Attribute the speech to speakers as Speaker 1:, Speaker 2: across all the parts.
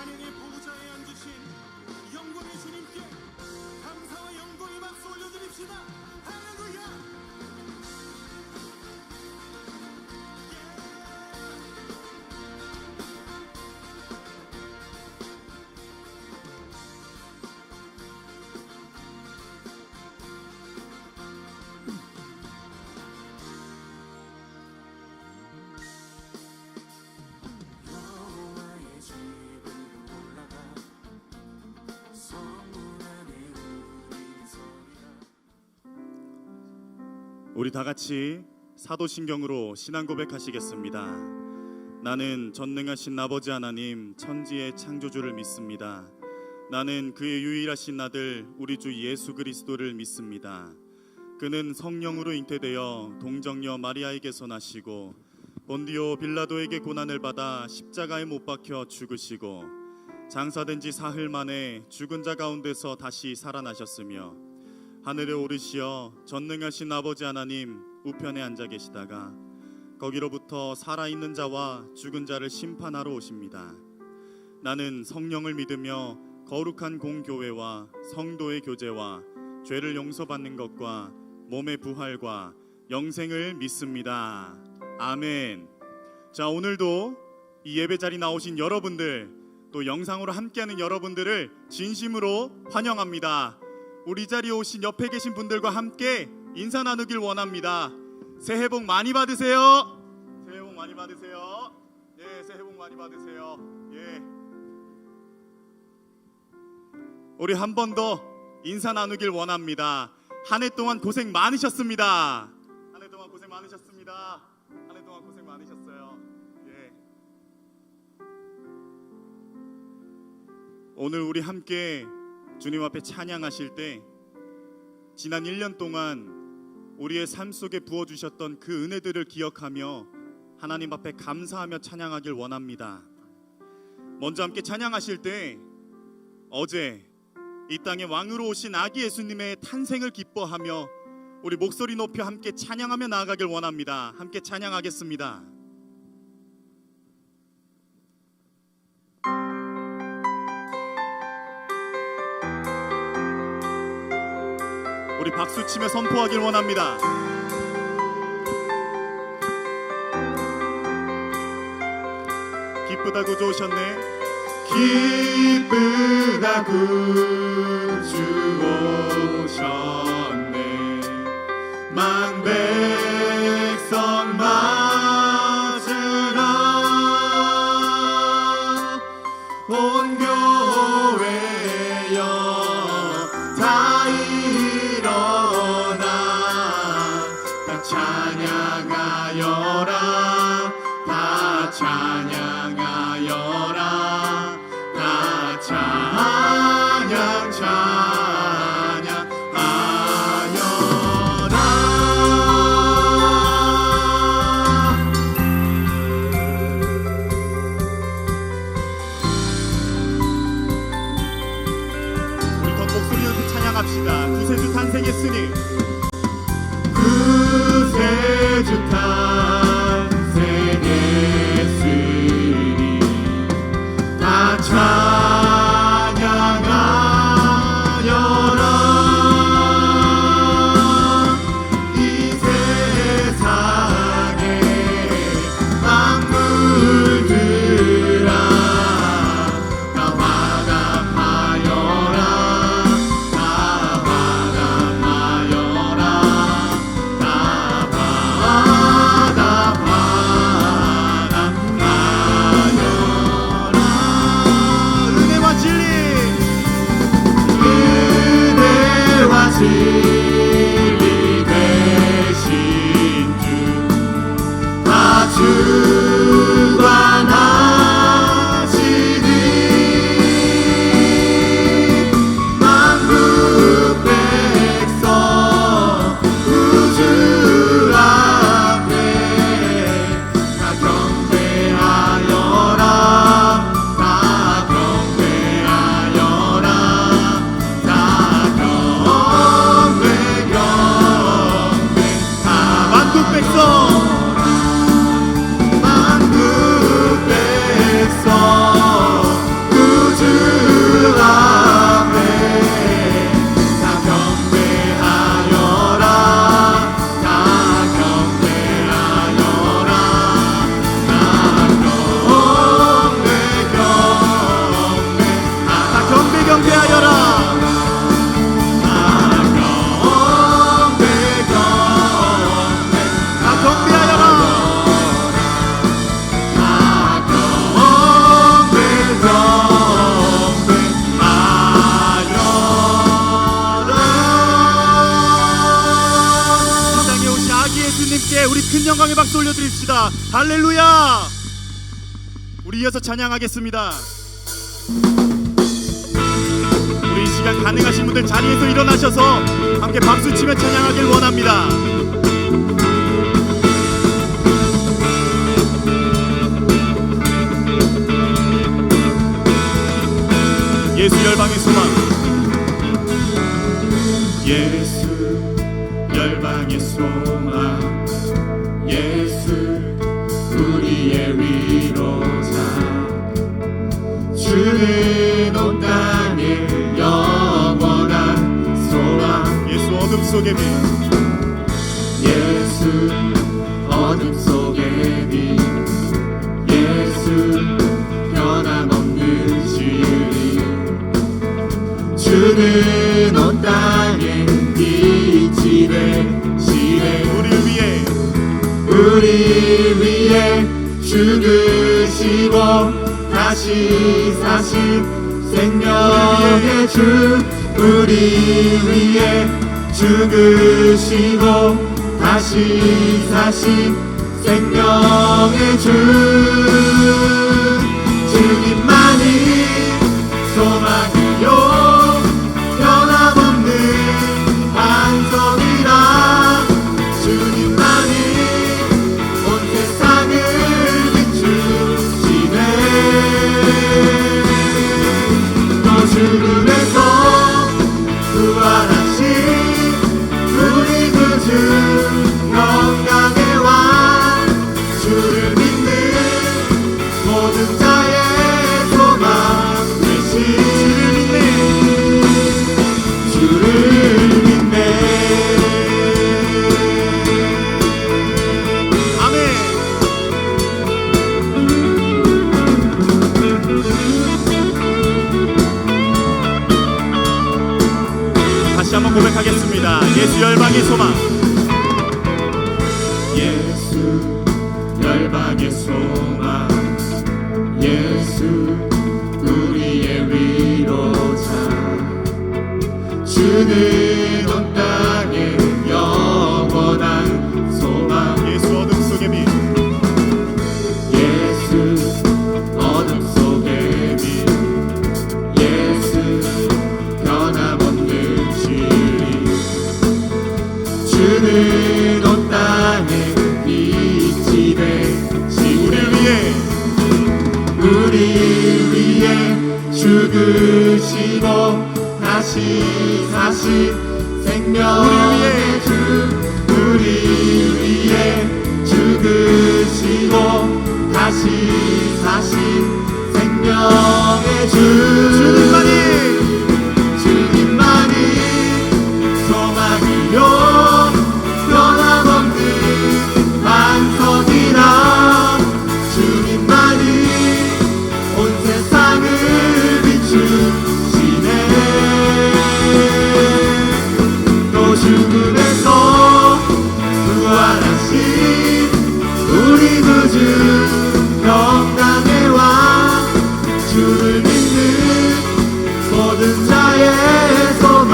Speaker 1: 찬양의 보좌에 앉으신 영광의 주님께 감사와 영광의 박수 올려드립시다. 할렐루야.
Speaker 2: 우리 다 같이 사도신경으로 신앙 고백하시겠습니다. 나는 전능하신 아버지 하나님 천지의 창조주를 믿습니다. 나는 그의 유일하신 아들 우리 주 예수 그리스도를 믿습니다. 그는 성령으로 잉태되어 동정녀 마리아에게서 나시고 본디오 빌라도에게 고난을 받아 십자가에 못 박혀 죽으시고 장사된 지 사흘 만에 죽은 자 가운데서 다시 살아나셨으며 하늘에 오르시어 전능하신 아버지 하나님 우편에 앉아 계시다가 거기로부터 살아있는 자와 죽은 자를 심판하러 오십니다. 나는 성령을 믿으며 거룩한 공교회와 성도의 교제와 죄를 용서받는 것과 몸의 부활과 영생을 믿습니다. 아멘. 자, 오늘도 이 예배 자리 나오신 여러분들, 또 영상으로 함께하는 여러분들을 진심으로 환영합니다. 우리 자리에 오신 옆에 계신 분들과 함께 인사 나누길 원합니다. 새해 복 많이 받으세요. 새해 복 많이 받으세요. 예, 새해 복 많이 받으세요. 예. 우리 한 번 더 인사 나누길 원합니다. 한 해 동안 고생 많으셨습니다. 한 해 동안 고생 많으셨습니다. 한 해 동안 고생 많으셨어요. 예. 오늘 우리 함께 주님 앞에 찬양하실 때 지난 1년 동안 우리의 삶 속에 부어주셨던 그 은혜들을 기억하며 하나님 앞에 감사하며 찬양하길 원합니다. 먼저 함께 찬양하실 때 어제 이 땅에 왕으로 오신 아기 예수님의 탄생을 기뻐하며 우리 목소리 높여 함께 찬양하며 나아가길 원합니다. 함께 찬양하겠습니다. 우리 박수치며 선포하길 원합니다. 기쁘다 구주 오셨네. 기쁘다 구주 오셨네. 만 백성 맞으라. 온 교회여 다 일어나 다 찬양하여라. 다 찬양하여라. 다 찬양 찬양하여라. 주님께 우리 큰 영광의 박수 올려드립시다. 할렐루야. 우리 이어서 찬양하겠습니다. 우리 이 시간 가능하신 분들 자리에서 일어나셔서 함께 박수치며 찬양하길 원합니다. 예수 열방의 소망. 예수 열방의 소망. 예수 우리의 위로자. 주는 온 땅의 영원한 소망. 예수 어둠 속의 빛. 예수 어둠 속의 빛. 예수 변함없는 진리. 주는 온 땅에 빛이 되시네. 우리 위해 죽으시고 다시 사신 생명의 주. 우리 위해 죽으시고 다시 사신 생명의 주. 주님만이 소망이요 변함없는 반석이라. 주님만이 온 세상을 비추시네. 또 죽음에서 부활하신 우리 구주 영광의 왕. 주를 믿는 모든 자의 소망 되신. 주를 믿네. 아멘. 다시 한번 고백하겠습니다. 예수 열방의 소망. 예수 열방의 소망. 예수 우리의 위로자. 주는 온 땅의 영원한 소망. 예수 어둠 속의 빛. 예수 어둠 속의 빛. 예수 변함없는 진리. 주는 온 땅에 빛이 되시. 우리 위해 죽으시고 다시 사신 생명의 주. 우리 위해 죽으시고 다시 사신 생명의 주. 주님만이 소망이요 변함없는 반석이라. 주님만이 온 세상을 비추시네. 또 죽음에서 부활하신 우리 구주 영광의 왕. 주를 믿는 모든 자의 소망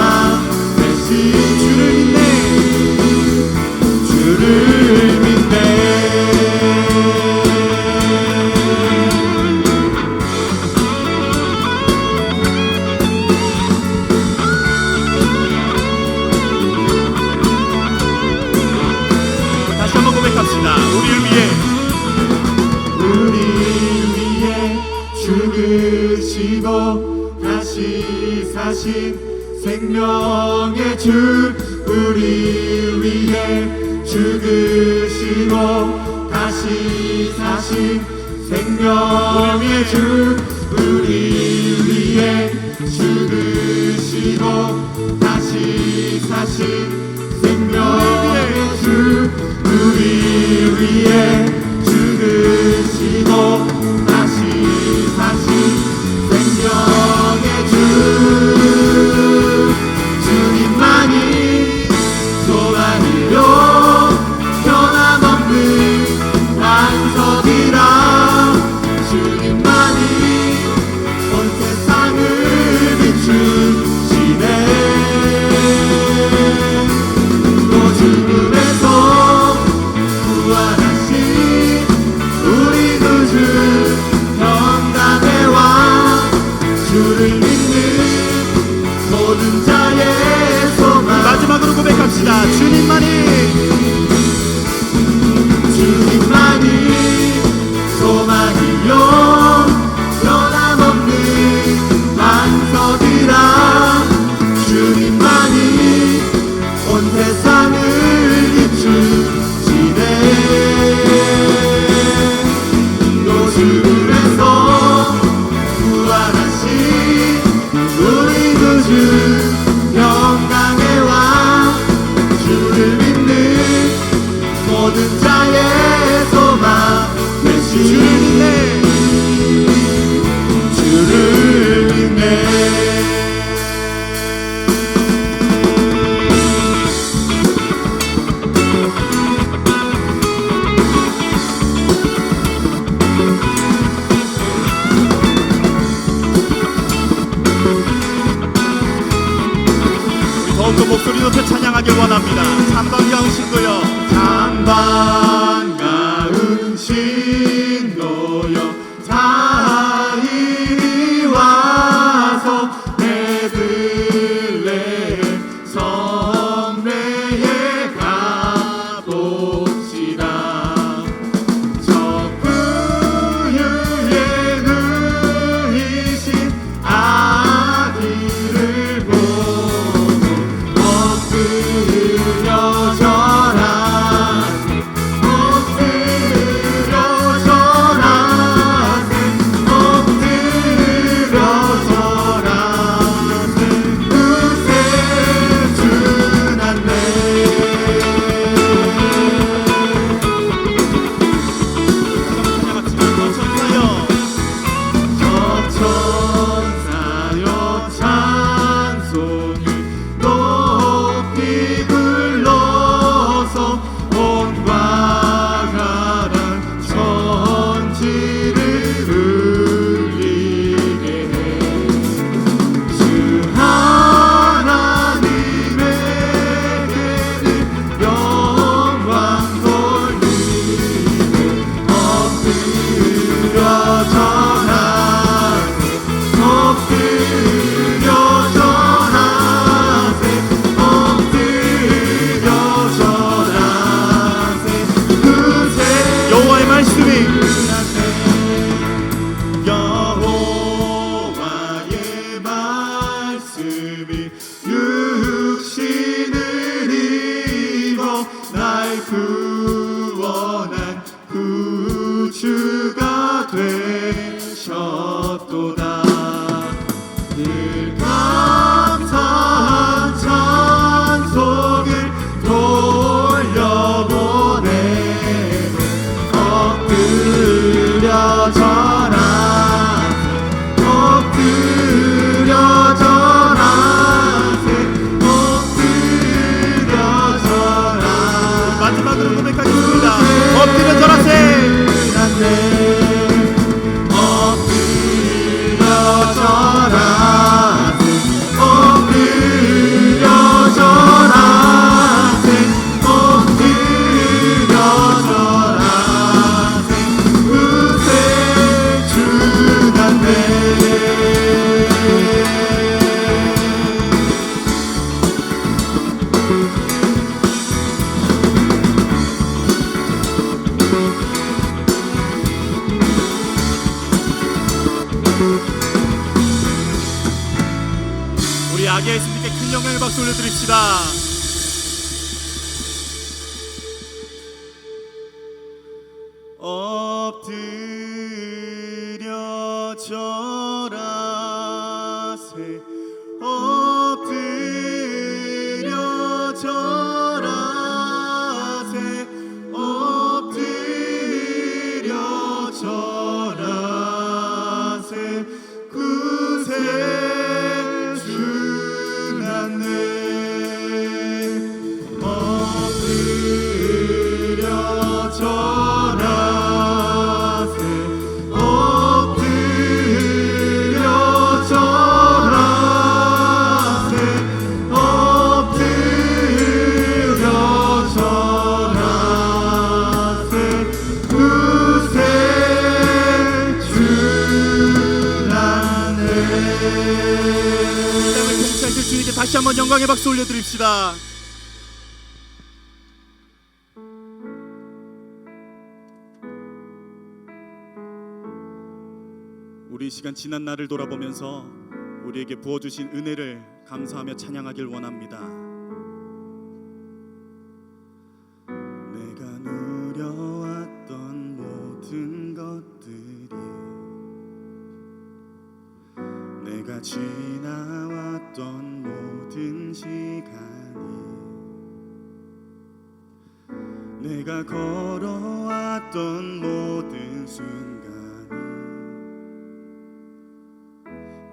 Speaker 2: 되신. 주를 믿네. 죽으시고 다시 사신 생명의 주. 우리 위해 죽으시고 다시 사신 생명의 주. 우리 위해 죽으시고 다시 사신 생명의 주. 우리 위해 죽으시고 다시 사신 생명의 주. 주님만이 소망이요 변함없는 반석이라. 주님만이 온 세상을 비추시네. 또
Speaker 3: 모든 자의 소망 되신 주를 믿네.
Speaker 2: 더욱더 목소리 높여 찬양하길 원합니다. 찬방가운 신도여,
Speaker 3: 찬방가운 신도여, 다 이리 와서 베들레헴 성내에 가봅시다. 저 부유에 누이신 아기를 엎드려 절하세, 엎드려 절하세, 엎드려 절하세. 그새 주났네.
Speaker 2: 찬양합시다.
Speaker 3: 천사여 찬송을 높이 불러서 온과 가란 천지를 울리게 해. 주 하나님에게는 영광 돌리고 엎드려 절하세, 엎드려 절하세, 엎드려 절하세. 그새
Speaker 2: 여호와의 말씀이
Speaker 3: 여호와의 말씀이 육신을 입어 날 구원한 구주가 되셨도다. 늘 감사한 찬송을 돌려보내. 엎드려 절하세, 엎드려 절하세, 엎드려 절하세.
Speaker 2: 마지막으로 고백하겠습니다. 엎드려 절하세.
Speaker 3: 엎드려 절하세, 엎드려 절하세, 엎드려 절하세. 그새 주났네.
Speaker 2: 우리 아기 예수님께 큰 영광의 박수 올려드립시다. 엎드려 절하세, 엎드려 절하세, 엎드려 절하세. 그새 주났네. 엎드려 절하세, 엎드려 절하세, 엎드려 절하세. 그새 주났네. 이 땅을 통치하실 주님께 다시 한번 영광의 박수 올려드립시다. 우리 이 시간 지난 날을 돌아보면서 우리에게 부어주신 은혜를 감사하며 찬양하길 원합니다. 내가 누려왔던 모든 것들이, 내가 지나왔던 모든 시간이 내가 걸어왔던 모든 순간이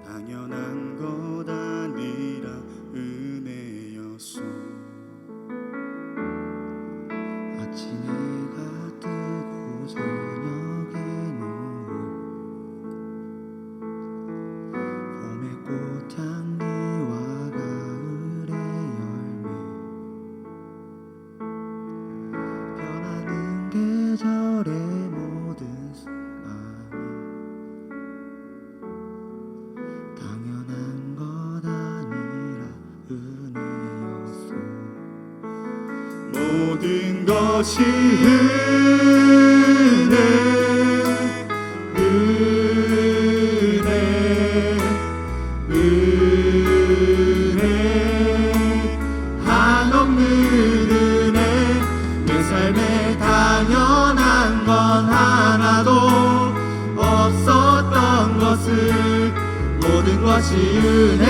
Speaker 2: 당연한 것 아니라 은혜였소.
Speaker 3: 아침 해가 뜨고 저녁에 노을, 봄의 꽃향기와 가을의 열매, 변하는 계절의 모든 순간이 당연한 것 아니라 은혜였소.
Speaker 2: 모든 것이 은혜, 은혜, 은혜, 한없는 은혜. 내 삶에 당연한 건 하나도 없었던 것을 모든 것이 은혜,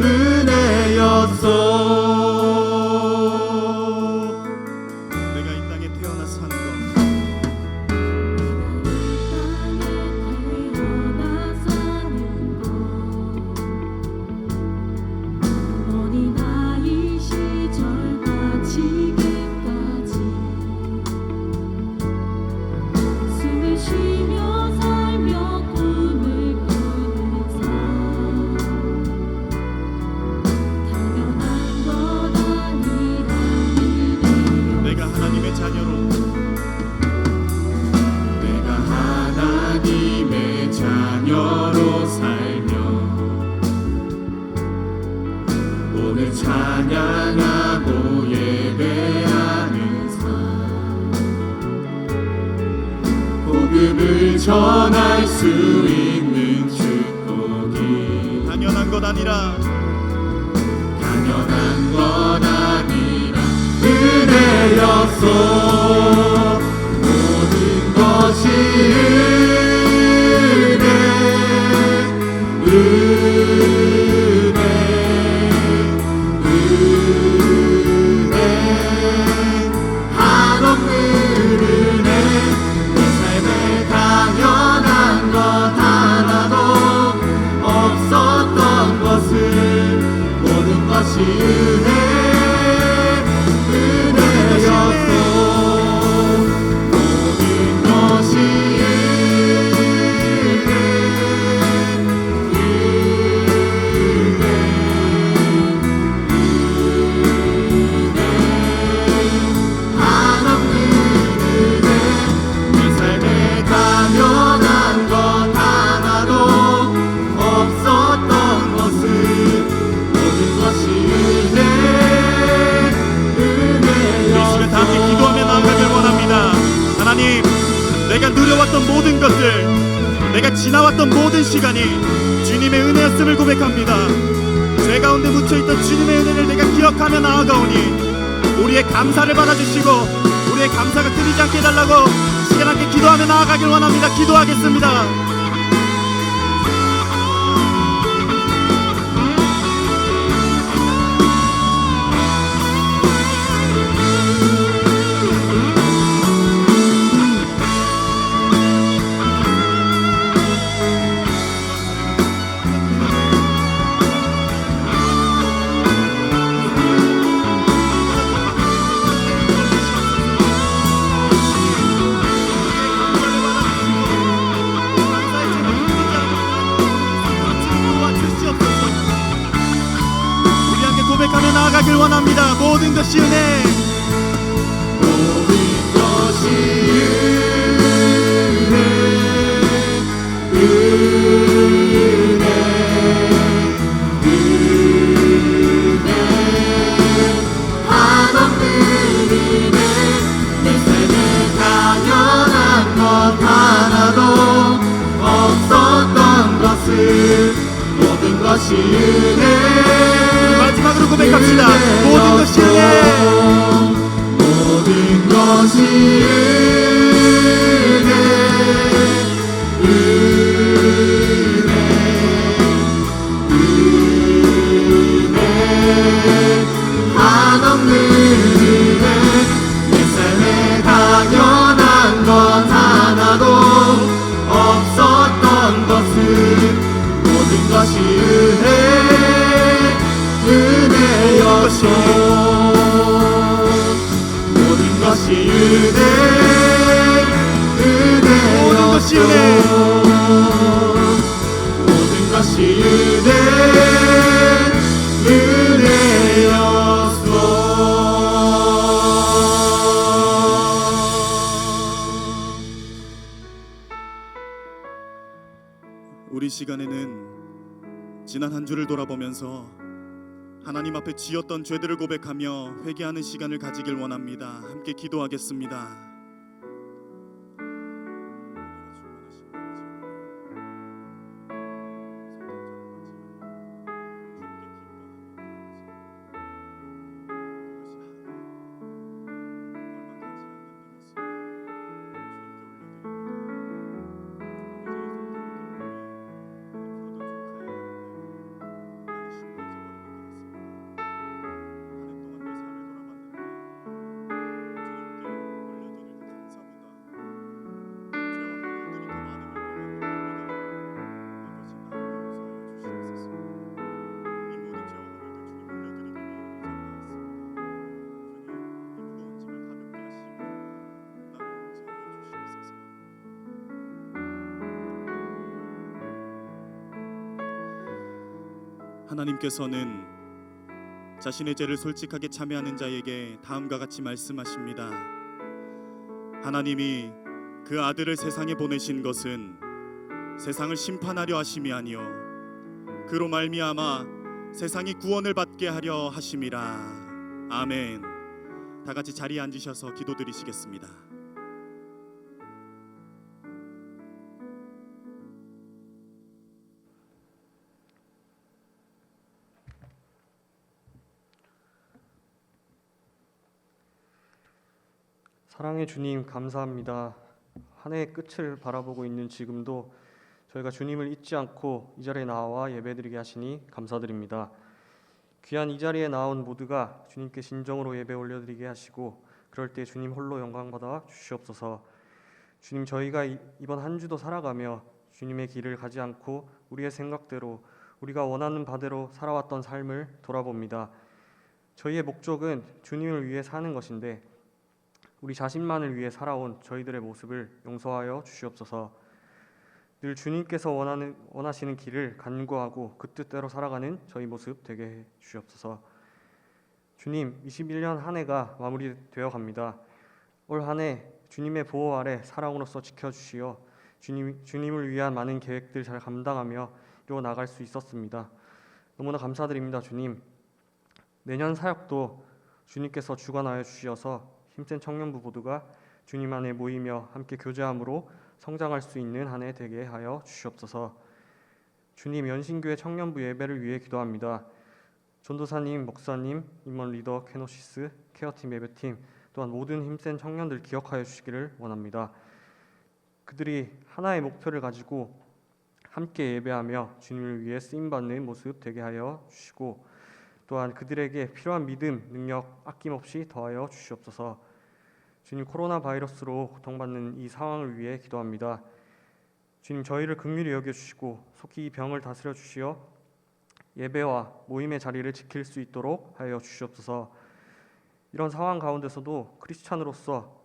Speaker 2: 은혜였소. 내가 이 땅에 태어나 사는 것,
Speaker 4: 어린아이 시절과 지금까지 숨을 쉬며 살며 꿈을 꾸는 삶, 당연한 것 아니라 은혜요.
Speaker 2: 내가 하나님의 자녀로, 내가 하나님의 자녀로 살며 오늘 찬양하고 예배하는 삶, 복음을 전할 수 있는 축복이 당연한 것 아니라, 당연한 것 아니라 은혜였소. 모든 것이 은혜, 은혜, 은혜, 한없는 은혜. 내 삶에 당연한 것 하나도 없었던 것을 모든 것이 은혜, 은혜였소. 모든 것이 은혜, 은혜, 은혜, 한없는 은혜. 내 삶에 당연한 것 하나도 없었던 것을 모든 것이 은혜, 은혜였소. 이 시간 다 함께 기도하며 나아가길 원합니다. 하나님, 내가 누려왔던 모든 것들, 내가 지나왔던 모든 시간이 주님의 은혜였음을 고백합니다. 제 가운데 묻혀있던 주님의 은혜를 내가 기억하며 나아가오니 우리의 감사를 받아주시고 우리의 감사가 끊이지 않게 해달라고 시간 함께 기도하며 나아가길 원합니다. 기도하겠습니다. 고백하며 나아가길 원합니다. 모든 것이 은혜, 모든 것이 은혜, 은혜, 은혜, 한없는 은혜. 내 삶에 당연한 것 하나도 없었던 것을 모든 것이 은혜. 마지막으로 고백합시다. 모든 것이 은혜, 모든 것이 은혜, 은혜, 은혜, 한없는 은혜. 것이 은혜,
Speaker 1: 모든 것이
Speaker 2: 우리 시간에는 지난 한 주를 돌아보면서 하나님 앞에 지었던 죄들을 고백하며 회개하는 시간을 가지길 원합니다. 함께 기도하겠습니다. 하나님께서는 자신의 죄를 솔직하게 참여하는 자에게 다음과 같이 말씀하십니다. 하나님이 그 아들을 세상에 보내신 것은 세상을 심판하려 하심이 아니요 그로 말미암아 세상이 구원을 받게 하려 하심이라. 아멘. 다 같이 자리에 앉으셔서 기도드리시겠습니다.
Speaker 5: 사랑의 주님, 감사합니다. 한 해의 끝을 바라보고 있는 지금도 저희가 주님을 잊지 않고 이 자리에 나와 예배드리게 하시니 감사드립니다. 귀한 이 자리에 나온 모두가 주님께 진정으로 예배 올려드리게 하시고 그럴 때 주님 홀로 영광받아 주시옵소서. 주님, 저희가 이번 한 주도 살아가며 주님의 길을 가지 않고 우리의 생각대로 우리가 원하는 바대로 살아왔던 삶을 돌아봅니다. 저희의 목적은 주님을 위해 사는 것인데 우리 자신만을 위해 살아온 저희들의 모습을 용서하여 주시옵소서. 늘 주님께서 원하시는 길을 간구하고 그 뜻대로 살아가는 저희 모습 되게 해 주시옵소서. 주님, 21년 한 해가 마무리되어 갑니다. 올 한 해 주님의 보호 아래 사랑으로서 지켜주시어 주님을 위한 많은 계획들 잘 감당하며 이루어 나갈 수 있었습니다. 너무나 감사드립니다. 주님, 내년 사역도 주님께서 주관하여 주시어서 힘센 청년부 모두가 주님 안에 모이며 함께 교제함으로 성장할 수 있는 한 해 되게 하여 주시옵소서. 주님, 연신교회 청년부 예배를 위해 기도합니다. 전도사님, 목사님, 임원 리더, 케노시스, 케어팀 예배팀 또한 모든 힘센 청년들 기억하여 주시기를 원합니다. 그들이 하나의 목표를 가지고 함께 예배하며 주님을 위해 쓰임받는 모습 되게 하여 주시고 또한 그들에게 필요한 믿음, 능력 아낌없이 더하여 주시옵소서. 주님, 코로나 바이러스로 고통받는 이 상황을 위해 기도합니다. 주님, 저희를 긍휼히 여겨주시고 속히 이 병을 다스려 주시어 예배와 모임의 자리를 지킬 수 있도록 하여 주시옵소서. 이런 상황 가운데서도 크리스찬으로서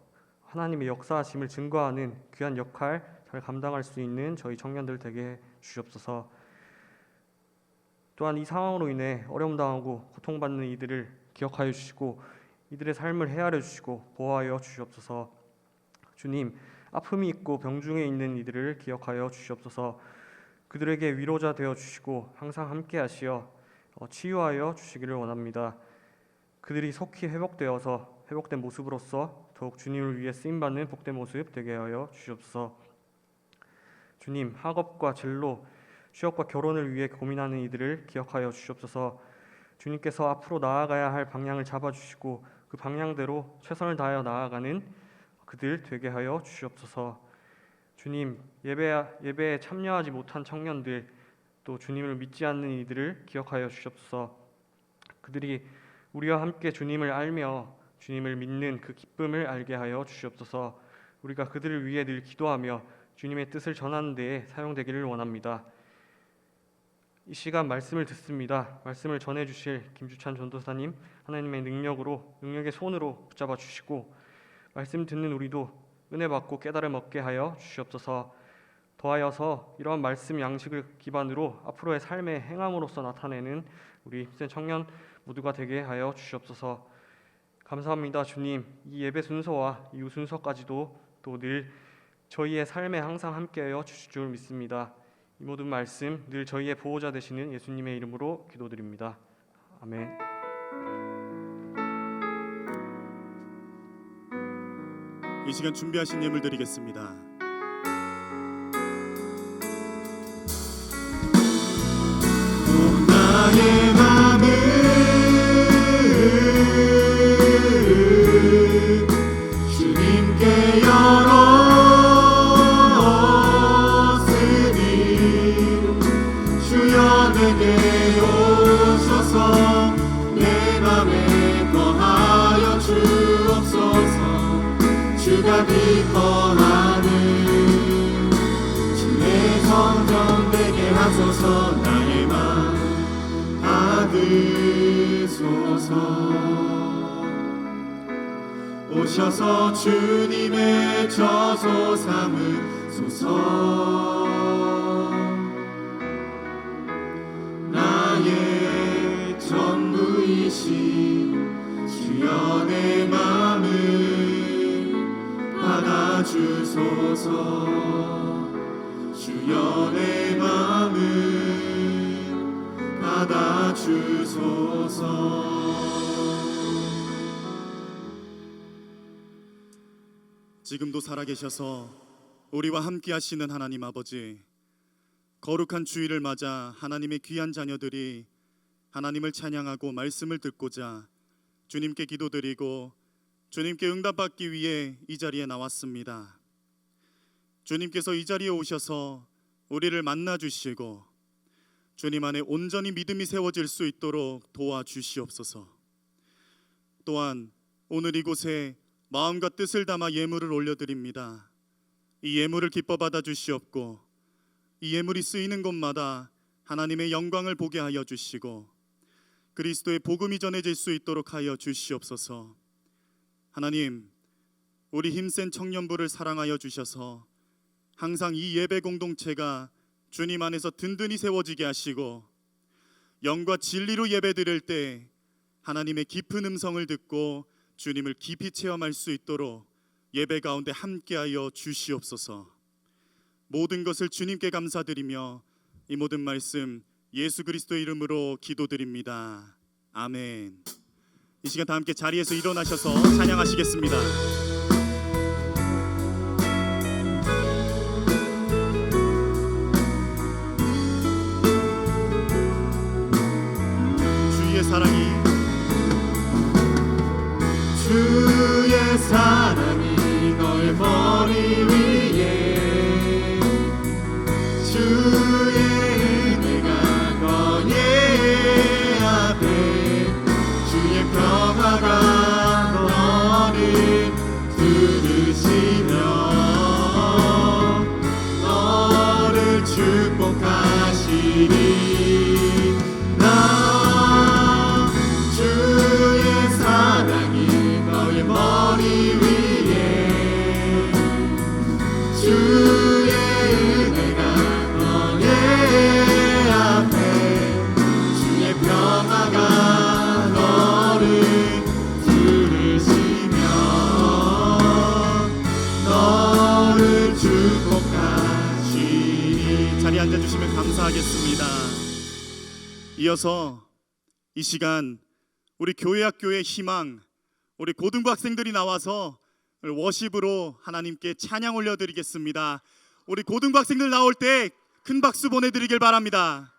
Speaker 5: 하나님의 역사하심을 증거하는 귀한 역할 잘 감당할 수 있는 저희 청년들 되게 해 주시옵소서. 또한 이 상황으로 인해 어려움 당하고 고통받는 이들을 기억하여 주시고 이들의 삶을 헤아려 주시고 보호하여 주시옵소서. 주님, 아픔이 있고 병중에 있는 이들을 기억하여 주시옵소서. 그들에게 위로자 되어 주시고 항상 함께 하시어 치유하여 주시기를 원합니다. 그들이 속히 회복되어서 회복된 모습으로서 더욱 주님을 위해 쓰임받는 복된 모습 되게 하여 주시옵소서. 주님, 학업과 진로, 취업과 결혼을 위해 고민하는 이들을 기억하여 주시옵소서. 주님께서 앞으로 나아가야 할 방향을 잡아주시고 그 방향대로 최선을 다하여 나아가는 그들 되게 하여 주시옵소서. 주님, 예배에 참여하지 못한 청년들 또 주님을 믿지 않는 이들을 기억하여 주시옵소서. 그들이 우리와 함께 주님을 알며 주님을 믿는 그 기쁨을 알게 하여 주시옵소서. 우리가 그들을 위해 늘 기도하며 주님의 뜻을 전하는 데에 사용되기를 원합니다. 이 시간 말씀을 듣습니다. 말씀을 전해주실 김주찬 전도사님, 하나님의 능력의 손으로 붙잡아 주시고 말씀 듣는 우리도 은혜 받고 깨달음 얻게 하여 주시옵소서. 더하여서 이러한 말씀 양식을 기반으로 앞으로의 삶의 행함으로써 나타내는 우리 힘센 청년 모두가 되게 하여 주시옵소서. 감사합니다. 주님, 이 예배 순서와 이후 순서까지도 또 늘 저희의 삶에 항상 함께하여 주실 줄 믿습니다. 이 모든 말씀 늘 저희의 보호자 되시는 예수님의 이름으로 기도드립니다. 아멘.
Speaker 2: 이 시간 준비하신 예물 드리겠습니다.
Speaker 1: 나의 맘을 주님께 열었으니 주여 내게 오셔서 내 맘에 거하여 주옵소서. 주가 기뻐하는 주의 성전 되게 하소서. 나의 맘 받으소서. 오셔서 주님의 저소 삼으소서. 나의 전부이신 주여 내 맘을 받아주소서. 주여 내 맘을 받아주소서.
Speaker 2: 지금도 살아계셔서 우리와 함께 하시는 하나님 아버지, 거룩한 주일을 맞아 하나님의 귀한 자녀들이 하나님을 찬양하고 말씀을 듣고자 주님께 기도드리고 주님께 응답받기 위해 이 자리에 나왔습니다. 주님께서 이 자리에 오셔서 우리를 만나주시고 주님 안에 온전히 믿음이 세워질 수 있도록 도와주시옵소서. 또한 오늘 이곳에 마음과 뜻을 담아 예물을 올려드립니다. 이 예물을 기뻐 받아 주시옵고 이 예물이 쓰이는 곳마다 하나님의 영광을 보게 하여 주시고 그리스도의 복음이 전해질 수 있도록 하여 주시옵소서. 하나님, 우리 힘센 청년부를 사랑하여 주셔서 항상 이 예배 공동체가 주님 안에서 든든히 세워지게 하시고 영과 진리로 예배 드릴 때 하나님의 깊은 음성을 듣고 주님을 깊이 체험할 수 있도록 예배 가운데 함께하여 주시옵소서. 모든 것을 주님께 감사드리며 이 모든 말씀 예수 그리스도의 이름으로 기도드립니다. 아멘. 이 시간 다 함께 자리에서 일어나셔서 찬양하시겠습니다. 주의 사랑이
Speaker 1: 주의 사랑이 너의 머리 위에 주의 은혜가 너의 앞에 주의 평화가 너를 들으시며 너를 축복하시리. 주의 사랑이 너의 머리 위에 주의 은혜가 너의 앞에 주의 평화가 너를 들으시며 너를 축복하시리.
Speaker 2: 자리에 앉아주시면 감사하겠습니다. 이어서 이 시간 우리 교회학교의 희망, 우리 고등부 학생들이 나와서 워십으로 하나님께 찬양 올려드리겠습니다. 우리 고등부 학생들 나올 때 큰 박수 보내드리길 바랍니다.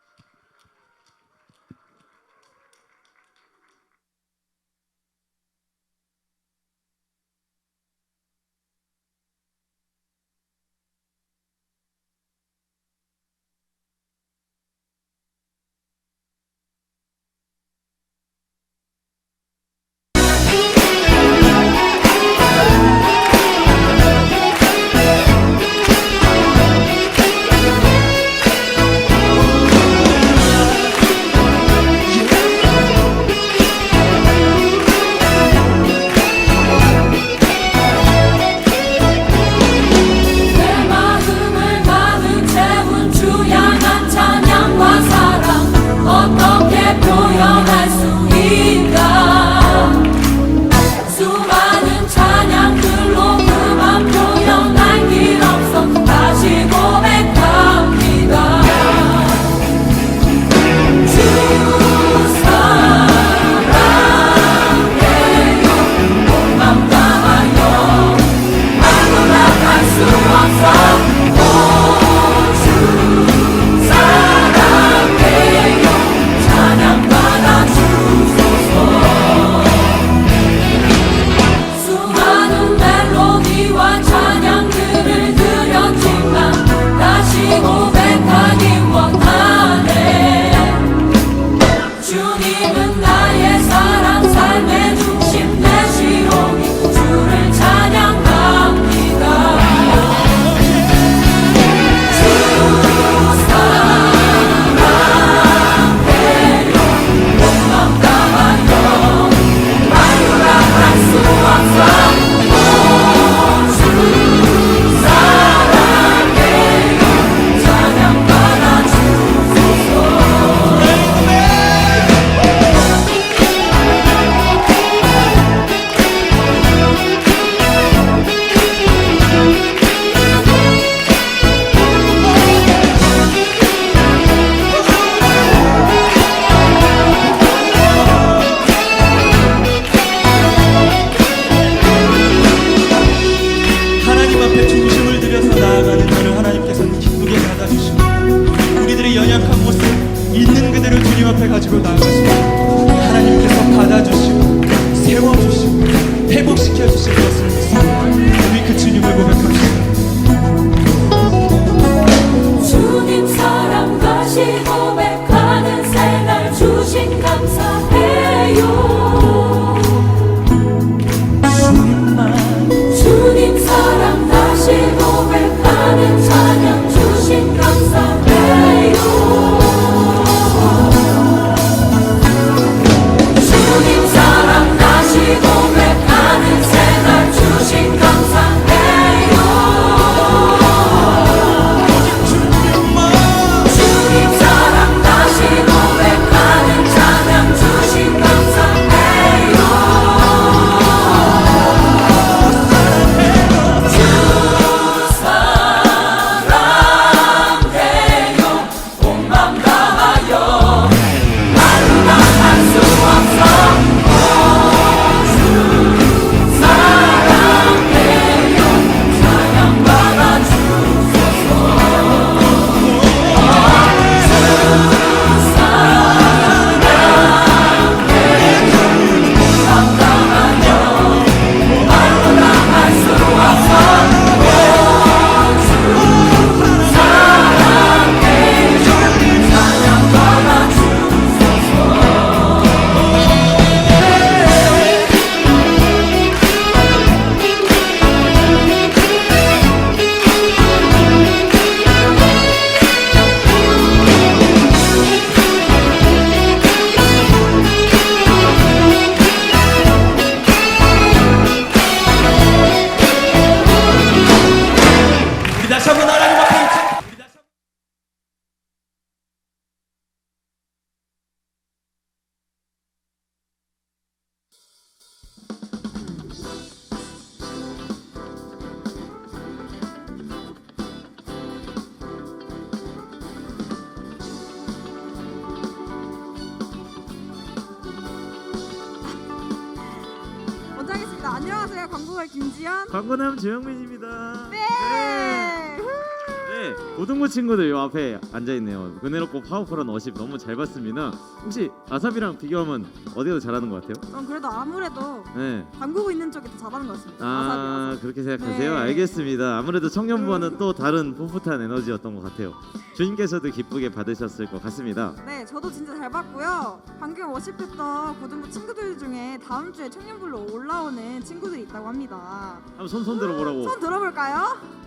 Speaker 6: 안녕하세요. 광고걸 김지연.
Speaker 7: 광고남 조영민입니다.
Speaker 6: 네.
Speaker 7: 네, 고등부 친구들 요 앞에 앉아 있네요. 은혜롭고 파워풀한 어십 너무 잘 봤습니다. 혹시 아삽이랑 비교하면 어디가 더 잘하는 것 같아요?
Speaker 6: 전 그래도 아무래도
Speaker 7: 네.
Speaker 6: 담그고 있는 쪽이 더 잘하는 것 같습니다.
Speaker 7: 아,
Speaker 6: 아삽이.
Speaker 7: 그렇게 생각하세요?
Speaker 6: 네.
Speaker 7: 알겠습니다. 아무래도 청년부와는 또 다른 풋풋한 에너지였던 것 같아요. 주님께서도 기쁘게 받으셨을 것 같습니다.
Speaker 6: 네, 저도 진짜 잘 봤고요. 방금 워십했던 고등부 친구들 중에 다음 주에 청년부로 올라오는 친구들이 있다고 합니다.
Speaker 7: 한번 손 들어보라고.
Speaker 6: 손 들어볼까요?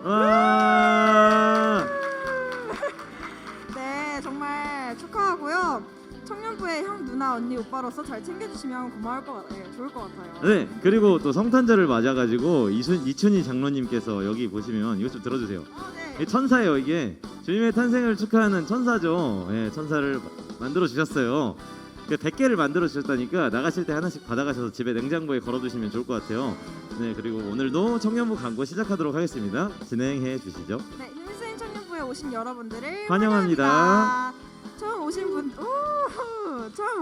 Speaker 7: 와.
Speaker 6: 네, 정말 축하하고요. 청년부의 형, 누나, 언니, 오빠로서 잘 챙겨주시면 고마울 것 같아요. 좋을 것 같아요.
Speaker 7: 네, 그리고 또 성탄절을 맞아가지고 이춘희 장로님께서 여기 보시면 이것 좀 들어주세요.
Speaker 6: 네.
Speaker 7: 이 천사예요. 이게 주님의 탄생을 축하하는 천사죠. 예, 천사를 만들어 주셨어요. 그 100개를 만들어 주셨다니까 나가실 때 하나씩 받아가셔서 집에 냉장고에 걸어두시면 좋을 것 같아요. 네, 그리고 오늘도 청년부 광고 시작하도록 하겠습니다. 진행해 주시죠.
Speaker 6: 네, 힘센 청년부에 오신 여러분들을
Speaker 7: 환영합니다.
Speaker 6: 처음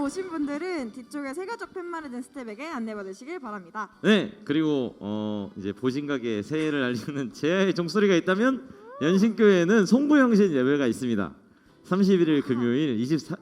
Speaker 6: 오신 분들은 뒤쪽에 세가족 팻말이 된 스텝에게 안내받으시길 바랍니다.
Speaker 7: 네, 그리고 이제 보신각에 새해를 알리는 제아의 종소리가 있다면 연신교회에는 송구영신 예배가 있습니다. 31일 금요일 11시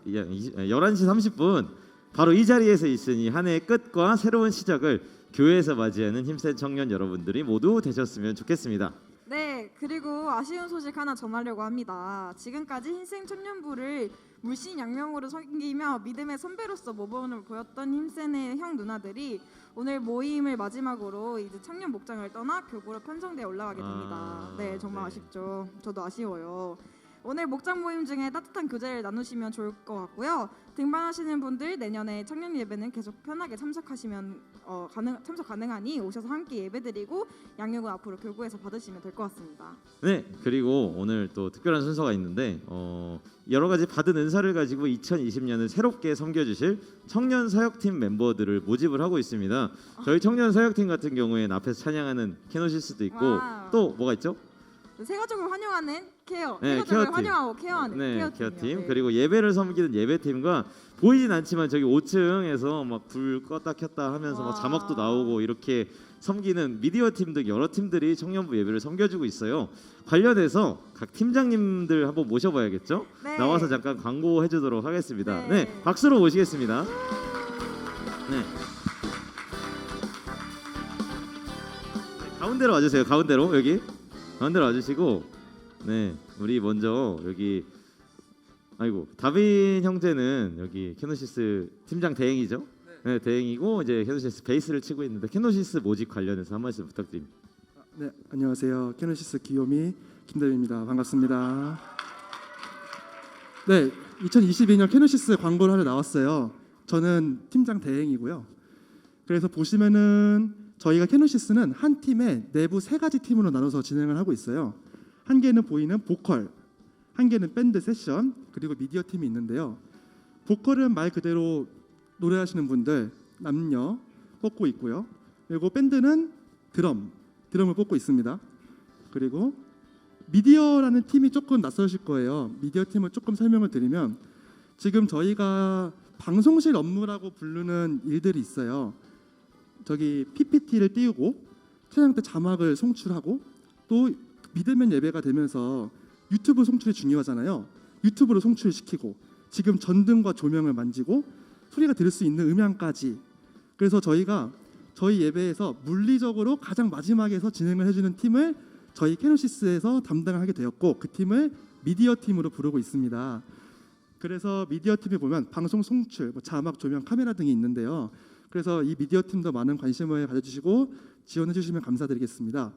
Speaker 7: 30분 바로 이 자리에서 있으니 한 해의 끝과 새로운 시작을 교회에서 맞이하는 힘센 청년 여러분들이 모두 되셨으면 좋겠습니다.
Speaker 6: 네, 그리고 아쉬운 소식 하나 전하려고 합니다. 지금까지 힘센 청년부를 물씬양면으로 섬기며 믿음의 선배로서 모범을 보였던 힘센의 형 누나들이 오늘 모임을 마지막으로 이제 청년 목장을 떠나 교구로 편성되어 올라가게 됩니다. 네, 정말
Speaker 7: 네.
Speaker 6: 아쉽죠. 저도 아쉬워요. 오늘 목장 모임 중에 따뜻한 교제를 나누시면 좋을 것 같고요. 등반하시는 분들 내년에 청년 예배는 계속 편하게 참석하시면 참석 가능하니 오셔서 함께 예배드리고 양육은 앞으로 교구에서 받으시면 될 것 같습니다.
Speaker 7: 네, 그리고 오늘 또 특별한 순서가 있는데 여러 가지 받은 은사를 가지고 2020년을 새롭게 섬겨주실 청년 사역팀 멤버들을 모집을 하고 있습니다. 저희 청년 사역팀 같은 경우에는 앞에서 찬양하는 케노시스도 있고
Speaker 6: 와우.
Speaker 7: 또 뭐가 있죠?
Speaker 6: 새 가족을 환영하는 케어,
Speaker 7: 네,
Speaker 6: 새 가족을
Speaker 7: 케어팀.
Speaker 6: 환영하고 케어하는
Speaker 7: 네,
Speaker 6: 케어팀이요.
Speaker 7: 케어팀.
Speaker 6: 네.
Speaker 7: 그리고 예배를 섬기는 예배팀과 보이진 않지만 저기 5층에서 막 불 껐다 켰다 하면서 막
Speaker 6: 와.
Speaker 7: 자막도 나오고 이렇게 섬기는 미디어 팀 등 여러 팀들이 청년부 예배를 섬겨주고 있어요. 관련해서 각 팀장님들 한번 모셔봐야겠죠?
Speaker 6: 네.
Speaker 7: 나와서 잠깐 광고해주도록 하겠습니다.
Speaker 6: 네.
Speaker 7: 네, 박수로 모시겠습니다. 네. 가운데로 와주세요. 가운데로 여기 가운데로 와주시고, 네, 우리 먼저 여기 다빈 형제는 여기 케노시스 팀장 대행이죠. 네, 대행이고 이제 케노시스 베이스를 치고 있는데 케노시스 모집 관련해서 한 말씀 부탁드립니다.
Speaker 3: 네, 안녕하세요. 케노시스 기요미 김대빈입니다. 반갑습니다. 네, 2022년 케노시스 광고를 하러 나왔어요. 저는 팀장 대행이고요. 그래서 보시면은 저희가 케노시스는 한 팀에 내부 3가지 팀으로 나눠서 진행을 하고 있어요. 한 개는 보이는 보컬, 한 개는 밴드 세션, 그리고 미디어 팀이 있는데요. 보컬은 말 그대로 노래하시는 분들 남녀 뽑고 있고요. 그리고 밴드는 드럼을 뽑고 있습니다. 그리고 미디어라는 팀이 조금 낯설실 거예요. 미디어 팀을 조금 설명을 드리면 지금 저희가 방송실 업무라고 부르는 일들이 있어요. 저기 PPT를 띄우고 촬영 때 자막을 송출하고 또 믿으면 예배가 되면서 유튜브 송출이 중요하잖아요. 유튜브로 송출시키고 지금 전등과 조명을 만지고 소리가 들을 수 있는 음향까지. 그래서 저희가 저희 예배에서 물리적으로 가장 마지막에서 진행을 해주는 팀을 저희 케노시스에서 담당을 하게 되었고 그 팀을 미디어 팀으로 부르고 있습니다. 그래서 미디어 팀에 보면 방송 송출, 자막, 조명, 카메라 등이 있는데요. 그래서 이 미디어 팀도 많은 관심을 가져주시고 지원해 주시면 감사드리겠습니다.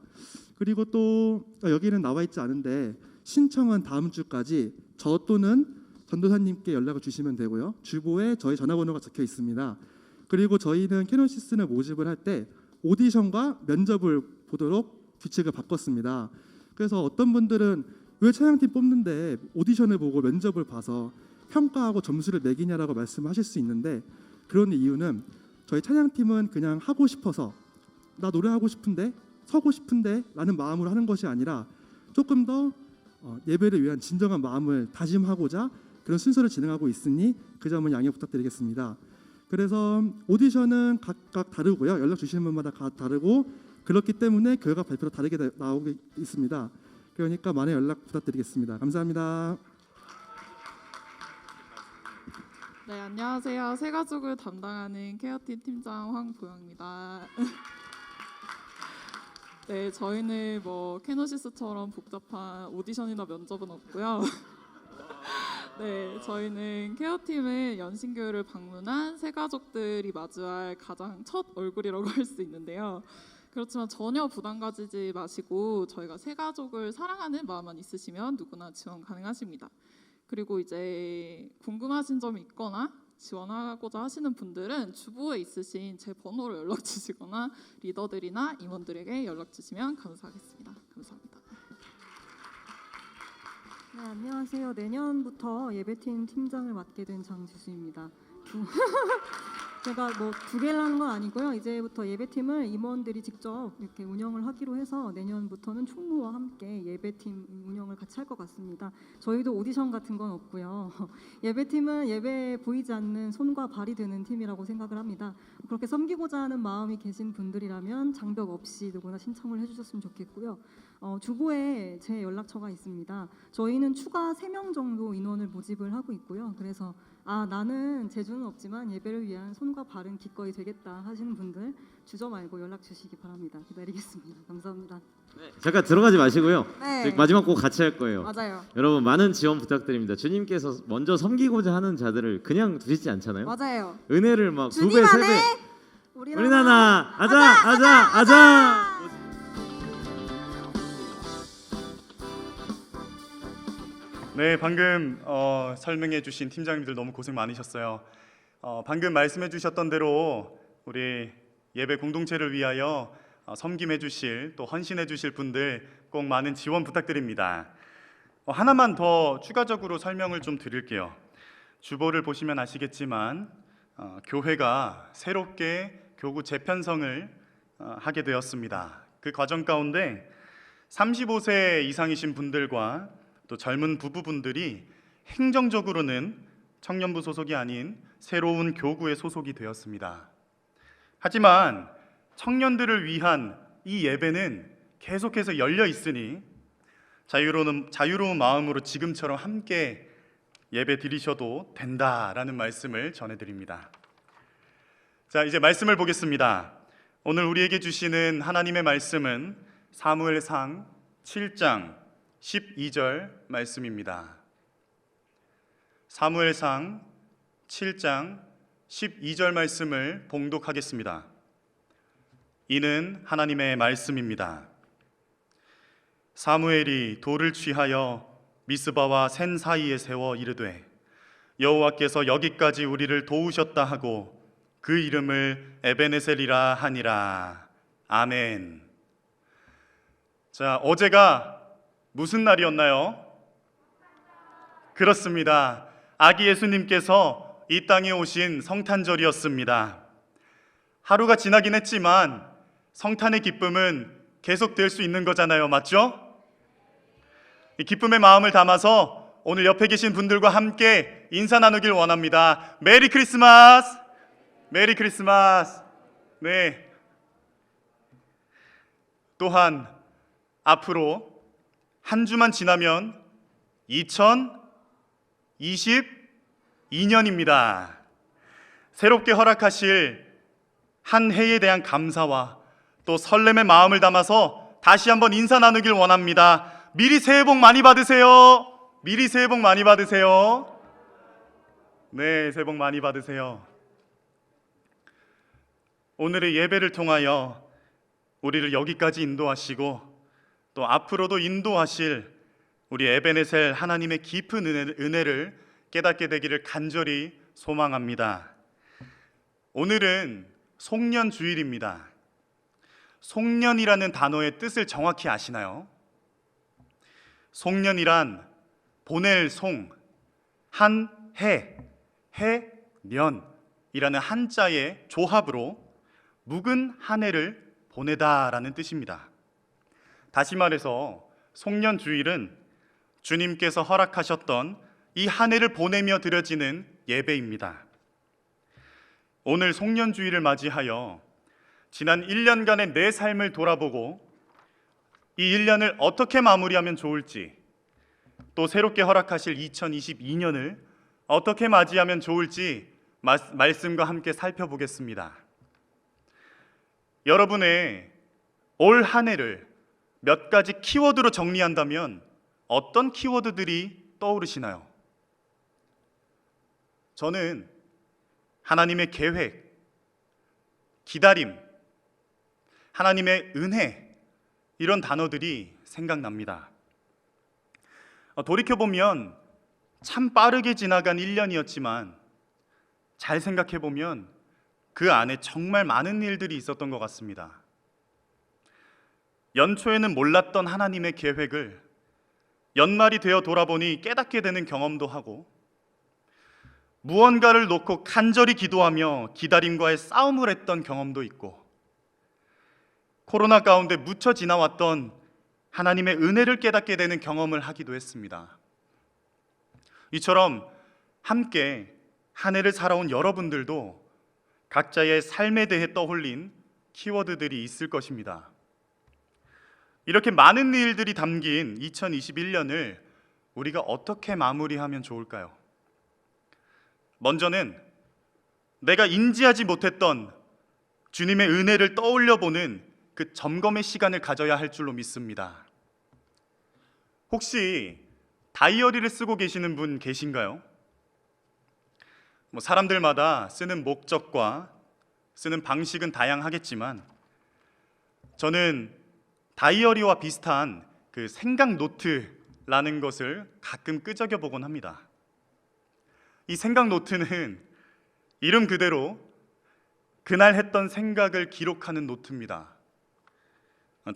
Speaker 3: 그리고 또 여기는 나와 있지 않은데 신청은 다음 주까지 저 또는 전도사님께 연락을 주시면 되고요. 주보에 저희 전화번호가 적혀 있습니다. 그리고 저희는 케노시스를 모집을 할 때 오디션과 면접을 보도록 규칙을 바꿨습니다. 그래서 어떤 분들은 왜 찬양팀 뽑는데 오디션을 보고 면접을 봐서 평가하고 점수를 매기냐라고 말씀하실 수 있는데 그런 이유는 저희 찬양팀은 그냥 하고 싶어서 나 노래하고 싶은데 서고 싶은데 라는 마음으로 하는 것이 아니라 조금 더 예배를 위한 진정한 마음을 다짐하고자 그런 순서를 진행하고 있으니 그 점은 양해 부탁드리겠습니다. 그래서 오디션은 각각 다르고요. 연락 주시는 분마다 다르고 그렇기 때문에 결과 발표로 다르게 나오고 있습니다. 그러니까 많은 연락 부탁드리겠습니다. 감사합니다.
Speaker 8: 네, 안녕하세요. 새가족을 담당하는 케어팀 팀장 황보영입니다. 네, 저희는 뭐 캐노시스처럼 복잡한 오디션이나 면접은 없고요. 네, 저희는 케어팀은 연신교회를 방문한 새가족들이 마주할 가장 첫 얼굴이라고 할 수 있는데요. 그렇지만 전혀 부담 가지지 마시고 저희가 새가족을 사랑하는 마음만 있으시면 누구나 지원 가능하십니다. 그리고 이제 궁금하신 점이 있거나 지원하고자 하시는 분들은 주부에 있으신 제 번호로 연락 주시거나 리더들이나 임원들에게 연락 주시면 감사하겠습니다. 감사합니다.
Speaker 9: 네, 안녕하세요. 내년부터 예배팀 팀장을 맡게 된 장지수입니다. 제가 뭐 두 개를 하는 건 아니고요. 이제부터 예배팀을 임원들이 직접 이렇게 운영을 하기로 해서 내년부터는 총무와 함께 예배팀 운영을 같이 할 것 같습니다. 저희도 오디션 같은 건 없고요. 예배팀은 예배에 보이지 않는 손과 발이 되는 팀이라고 생각을 합니다. 그렇게 섬기고자 하는 마음이 계신 분들이라면 장벽 없이 누구나 신청을 해주셨으면 좋겠고요. 주보에 제 연락처가 있습니다. 저희는 추가 3명 정도 인원을 모집을 하고 있고요. 그래서 나는 재주는 없지만 예배를 위한 손과 발은 기꺼이 되겠다 하시는 분들 주저 말고 연락 주시기 바랍니다. 기다리겠습니다. 감사합니다.
Speaker 7: 잠깐 들어가지 마시고요.
Speaker 6: 네.
Speaker 7: 저희 마지막 곡 같이 할 거예요.
Speaker 6: 맞아요.
Speaker 7: 여러분 많은 지원 부탁드립니다. 주님께서 먼저 섬기고자 하는 자들을 그냥 두시지 않잖아요.
Speaker 6: 맞아요.
Speaker 7: 은혜를 막 두
Speaker 6: 주님
Speaker 7: 배, 세
Speaker 6: 안에
Speaker 7: 배.
Speaker 6: 우리
Speaker 7: 우리 나나 아자.
Speaker 2: 네, 방금 설명해 주신 팀장님들 너무 고생 많으셨어요. 방금 말씀해 주셨던 대로 우리 예배 공동체를 위하여 섬김해 주실 또 헌신해 주실 분들 꼭 많은 지원 부탁드립니다. 하나만 더 추가적으로 설명을 좀 드릴게요. 주보를 보시면 아시겠지만 교회가 새롭게 교구 재편성을 하게 되었습니다. 그 과정 가운데 35세 이상이신 분들과 또 젊은 부부분들이 행정적으로는 청년부 소속이 아닌 새로운 교구에 소속이 되었습니다. 하지만 청년들을 위한 이 예배는 계속해서 열려 있으니 자유로운 마음으로 지금처럼 함께 예배 드리셔도 된다라는 말씀을 전해드립니다. 자, 이제 말씀을 보겠습니다. 오늘 우리에게 주시는 하나님의 말씀은 사무엘상 7장 12절 말씀입니다. 사무엘상 7장 12절 말씀을 봉독하겠습니다. 이는 하나님의 말씀입니다. 사무엘이 돌을 취하여 미스바와 센 사이에 세워 이르되 여호와께서 여기까지 우리를 도우셨다 하고 그 이름을 에베네셀이라 하니라. 아멘. 자, 어제가 무슨 날이었나요? 그렇습니다. 아기 예수님께서 이 땅에 오신 성탄절이었습니다. 하루가 지나긴 했지만 성탄의 기쁨은 계속될 수 있는 거잖아요. 맞죠? 이 기쁨의 마음을 담아서 오늘 옆에 계신 분들과 함께 인사 나누길 원합니다. 메리 크리스마스! 메리 크리스마스! 네. 또한 앞으로 한 주만 지나면 2022년입니다. 새롭게 허락하실 한 해에 대한 감사와 또 설렘의 마음을 담아서 다시 한번 인사 나누길 원합니다. 미리 새해 복 많이 받으세요. 미리 새해 복 많이 받으세요. 네, 새해 복 많이 받으세요. 오늘의 예배를 통하여 우리를 여기까지 인도하시고 또 앞으로도 인도하실 우리 에베네셀 하나님의 깊은 은혜를 깨닫게 되기를 간절히 소망합니다. 오늘은 송년주일입니다. 송년이라는 단어의 뜻을 정확히 아시나요? 송년이란 보낼 송, 한 해, 해년이라는 한자의 조합으로 묵은 한 해를 보내다라는 뜻입니다. 다시 말해서 송년주일은 주님께서 허락하셨던 이 한 해를 보내며 드려지는 예배입니다. 오늘 송년주의를 맞이하여 지난 1년간의 내 삶을 돌아보고 이 1년을 어떻게 마무리하면 좋을지, 또 새롭게 허락하실 2022년을 어떻게 맞이하면 좋을지 말씀과 함께 살펴보겠습니다. 여러분의 올 한 해를 몇 가지 키워드로 정리한다면 어떤 키워드들이 떠오르시나요? 저는 하나님의 계획, 기다림, 하나님의 은혜, 이런 단어들이 생각납니다. 돌이켜보면 참 빠르게 지나간 1년이었지만 잘 생각해보면 그 안에 정말 많은 일들이 있었던 것 같습니다. 연초에는 몰랐던 하나님의 계획을 연말이 되어 돌아보니 깨닫게 되는 경험도 하고, 무언가를 놓고 간절히 기도하며 기다림과의 싸움을 했던 경험도 있고, 코로나 가운데 묻혀 지나왔던 하나님의 은혜를 깨닫게 되는 경험을 하기도 했습니다. 이처럼 함께 한 해를 살아온 여러분들도 각자의 삶에 대해 떠올린 키워드들이 있을 것입니다. 이렇게 많은 일들이 담긴 2021년을 우리가 어떻게 마무리하면 좋을까요? 먼저는 내가 인지하지 못했던 주님의 은혜를 떠올려보는 그 점검의 시간을 가져야 할 줄로 믿습니다. 혹시 다이어리를 쓰고 계시는 분 계신가요? 사람들마다 쓰는 목적과 쓰는 방식은 다양하겠지만 저는 다이어리와 비슷한 그 생각 노트라는 것을 가끔 끄적여 보곤 합니다. 이 생각 노트는 이름 그대로 그날 했던 생각을 기록하는 노트입니다.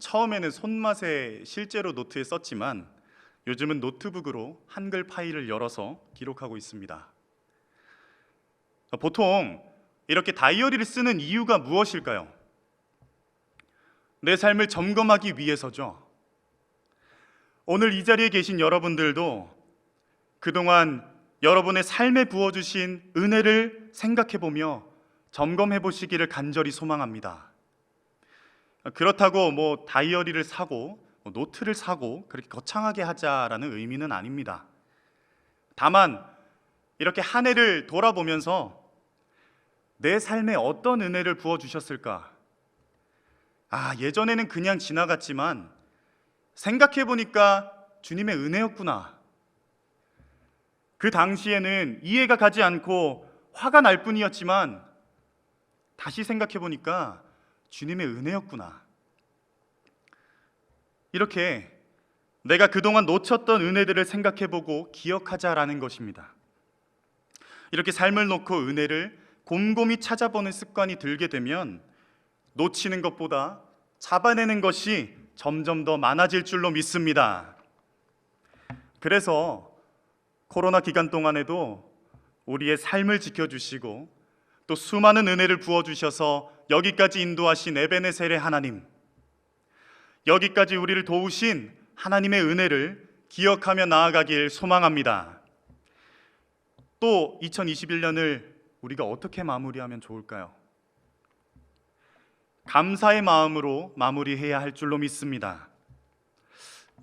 Speaker 2: 처음에는 손맛에 실제로 노트에 썼지만 요즘은 노트북으로 한글 파일을 열어서 기록하고 있습니다. 보통 이렇게 다이어리를 쓰는 이유가 무엇일까요? 내 삶을 점검하기 위해서죠. 오늘 이 자리에 계신 여러분들도 그동안 여러분의 삶에 부어주신 은혜를 생각해보며 점검해보시기를 간절히 소망합니다. 그렇다고 다이어리를 사고 노트를 사고 그렇게 거창하게 하자라는 의미는 아닙니다. 다만 이렇게 한 해를 돌아보면서 내 삶에 어떤 은혜를 부어주셨을까? 예전에는 그냥 지나갔지만 생각해보니까 주님의 은혜였구나. 그 당시에는 이해가 가지 않고 화가 날 뿐이었지만 다시 생각해보니까 주님의 은혜였구나. 이렇게 내가 그동안 놓쳤던 은혜들을 생각해보고 기억하자라는 것입니다. 이렇게 삶을 놓고 은혜를 곰곰이 찾아보는 습관이 들게 되면 놓치는 것보다 잡아내는 것이 점점 더 많아질 줄로 믿습니다. 그래서 코로나 기간 동안에도 우리의 삶을 지켜주시고 또 수많은 은혜를 부어주셔서 여기까지 인도하신 에베네셀의 하나님, 여기까지 우리를 도우신 하나님의 은혜를 기억하며 나아가길 소망합니다. 또 2021년을 우리가 어떻게 마무리하면 좋을까요? 감사의 마음으로 마무리해야 할 줄로 믿습니다.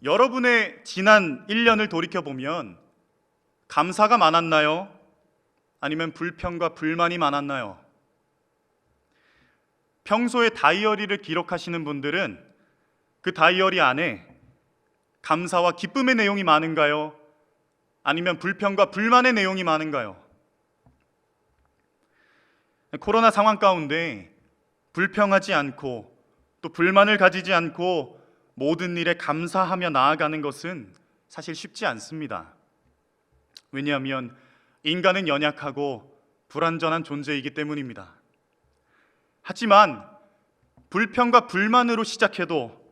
Speaker 2: 여러분의 지난 1년을 돌이켜보면 감사가 많았나요? 아니면 불평과 불만이 많았나요? 평소에 다이어리를 기록하시는 분들은 그 다이어리 안에 감사와 기쁨의 내용이 많은가요? 아니면 불평과 불만의 내용이 많은가요? 코로나 상황 가운데 불평하지 않고 또 불만을 가지지 않고 모든 일에 감사하며 나아가는 것은 사실 쉽지 않습니다. 왜냐하면 인간은 연약하고 불완전한 존재이기 때문입니다. 하지만 불평과 불만으로 시작해도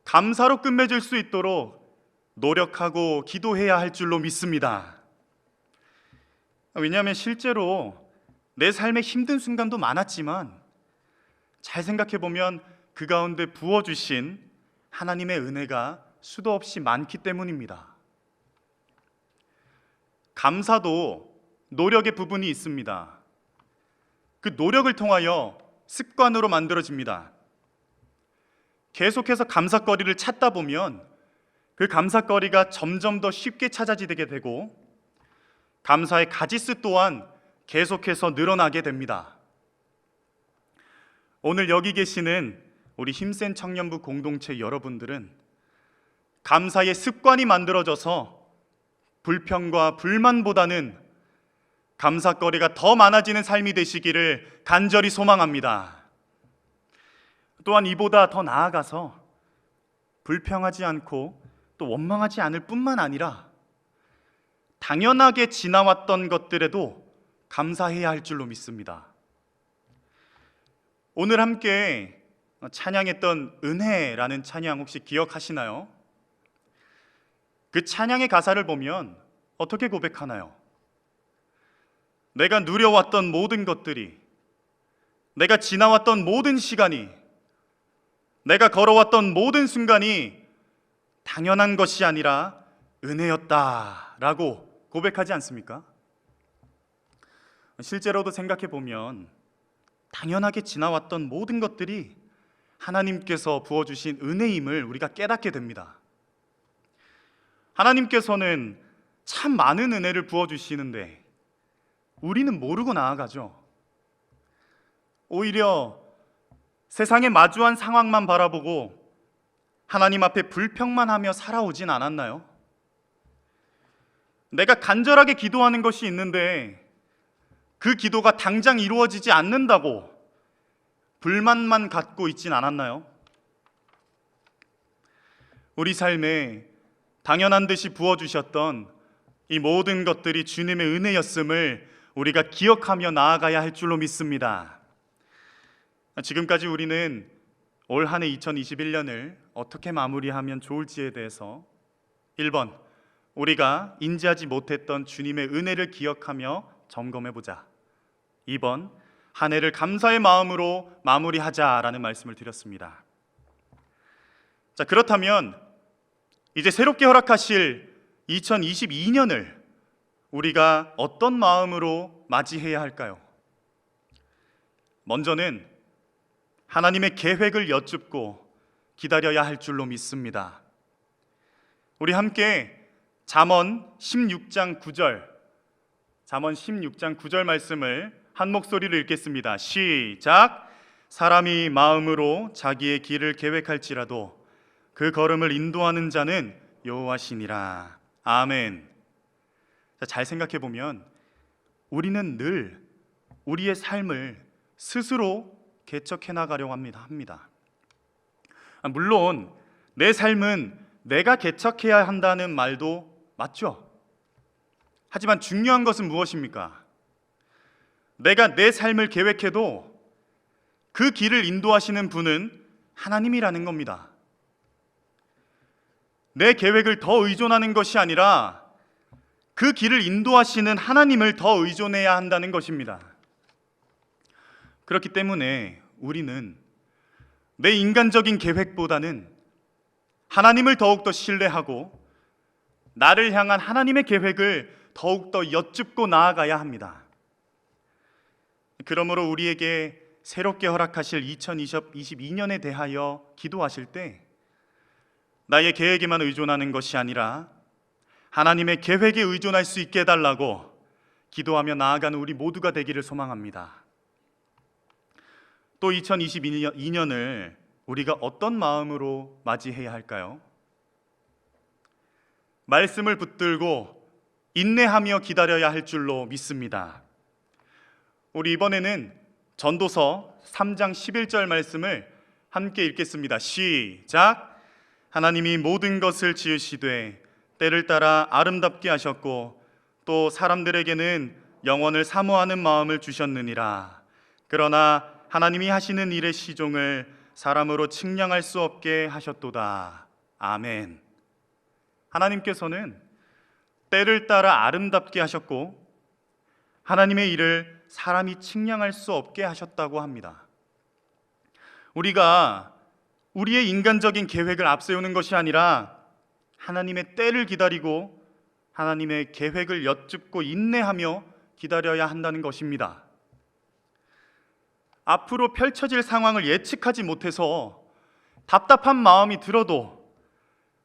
Speaker 2: 감사로 끝맺을 수 있도록 노력하고 기도해야 할 줄로 믿습니다. 왜냐하면 실제로 내 삶에 힘든 순간도 많았지만 잘 생각해보면 그 가운데 부어주신 하나님의 은혜가 수도 없이 많기 때문입니다. 감사도 노력의 부분이 있습니다. 그 노력을 통하여 습관으로 만들어집니다. 계속해서 감사거리를 찾다 보면 그 감사거리가 점점 더 쉽게 찾아지게 되고 감사의 가지수 또한 계속해서 늘어나게 됩니다. 오늘 여기 계시는 우리 힘센 청년부 공동체 여러분들은 감사의 습관이 만들어져서 불평과 불만보다는 감사거리가 더 많아지는 삶이 되시기를 간절히 소망합니다. 또한 이보다 더 나아가서 불평하지 않고 또 원망하지 않을 뿐만 아니라 당연하게 지나왔던 것들에도 감사해야 할 줄로 믿습니다. 오늘 함께 찬양했던 은혜라는 찬양 혹시 기억하시나요? 그 찬양의 가사를 보면 어떻게 고백하나요? 내가 누려왔던 모든 것들이, 내가 지나왔던 모든 시간이, 내가 걸어왔던 모든 순간이 당연한 것이 아니라 은혜였다라고 고백하지 않습니까? 실제로도 생각해 보면 당연하게 지나왔던 모든 것들이 하나님께서 부어주신 은혜임을 우리가 깨닫게 됩니다. 하나님께서는 참 많은 은혜를 부어주시는데 우리는 모르고 나아가죠. 오히려 세상에 마주한 상황만 바라보고 하나님 앞에 불평만 하며 살아오진 않았나요? 내가 간절하게 기도하는 것이 있는데 그 기도가 당장 이루어지지 않는다고 불만만 갖고 있진 않았나요? 우리 삶에 당연한 듯이 부어주셨던 이 모든 것들이 주님의 은혜였음을 우리가 기억하며 나아가야 할 줄로 믿습니다. 지금까지 우리는 올 한 해 2021년을 어떻게 마무리하면 좋을지에 대해서 1번, 우리가 인지하지 못했던 주님의 은혜를 기억하며 점검해보자. 2번, 한 해를 감사의 마음으로 마무리하자라는 말씀을 드렸습니다. 자, 그렇다면 이제 새롭게 허락하실 2022년을 우리가 어떤 마음으로 맞이해야 할까요? 먼저는 하나님의 계획을 여쭙고 기다려야 할 줄로 믿습니다. 우리 함께 잠언 16장 9절 말씀을 한 목소리로 읽겠습니다. 시작. 사람이 마음으로 자기의 길을 계획할지라도 그 걸음을 인도하는 자는 여호와시니라. 아멘. 자, 잘 생각해 보면 우리는 늘 우리의 삶을 스스로 개척해 나가려고 합니다. 물론 내 삶은 내가 개척해야 한다는 말도 맞죠. 하지만 중요한 것은 무엇입니까? 내가 내 삶을 계획해도 그 길을 인도하시는 분은 하나님이라는 겁니다. 내 계획을 더 의존하는 것이 아니라 그 길을 인도하시는 하나님을 더 의존해야 한다는 것입니다. 그렇기 때문에 우리는 내 인간적인 계획보다는 하나님을 더욱더 신뢰하고 나를 향한 하나님의 계획을 더욱더 여쭙고 나아가야 합니다. 그러므로 우리에게 새롭게 허락하실 2022년에 대하여 기도하실 때 나의 계획에만 의존하는 것이 아니라 하나님의 계획에 의존할 수 있게 해달라고 기도하며 나아가는 우리 모두가 되기를 소망합니다. 또 2022년을 우리가 어떤 마음으로 맞이해야 할까요? 말씀을 붙들고 인내하며 기다려야 할 줄로 믿습니다. 우리 이번에는 전도서 3장 11절 말씀을 함께 읽겠습니다. 시작. 하나님이 모든 것을 지으시되 때를 따라 아름답게 하셨고 또 사람들에게는 영원을 사모하는 마음을 주셨느니라. 그러나 하나님이 하시는 일의 시종을 사람으로 측량할 수 없게 하셨도다. 아멘. 하나님께서는 때를 따라 아름답게 하셨고 하나님의 일을 사람이 측량할 수 없게 하셨다고 합니다. 우리가 우리의 인간적인 계획을 앞세우는 것이 아니라 하나님의 때를 기다리고 하나님의 계획을 여쭙고 인내하며 기다려야 한다는 것입니다. 앞으로 펼쳐질 상황을 예측하지 못해서 답답한 마음이 들어도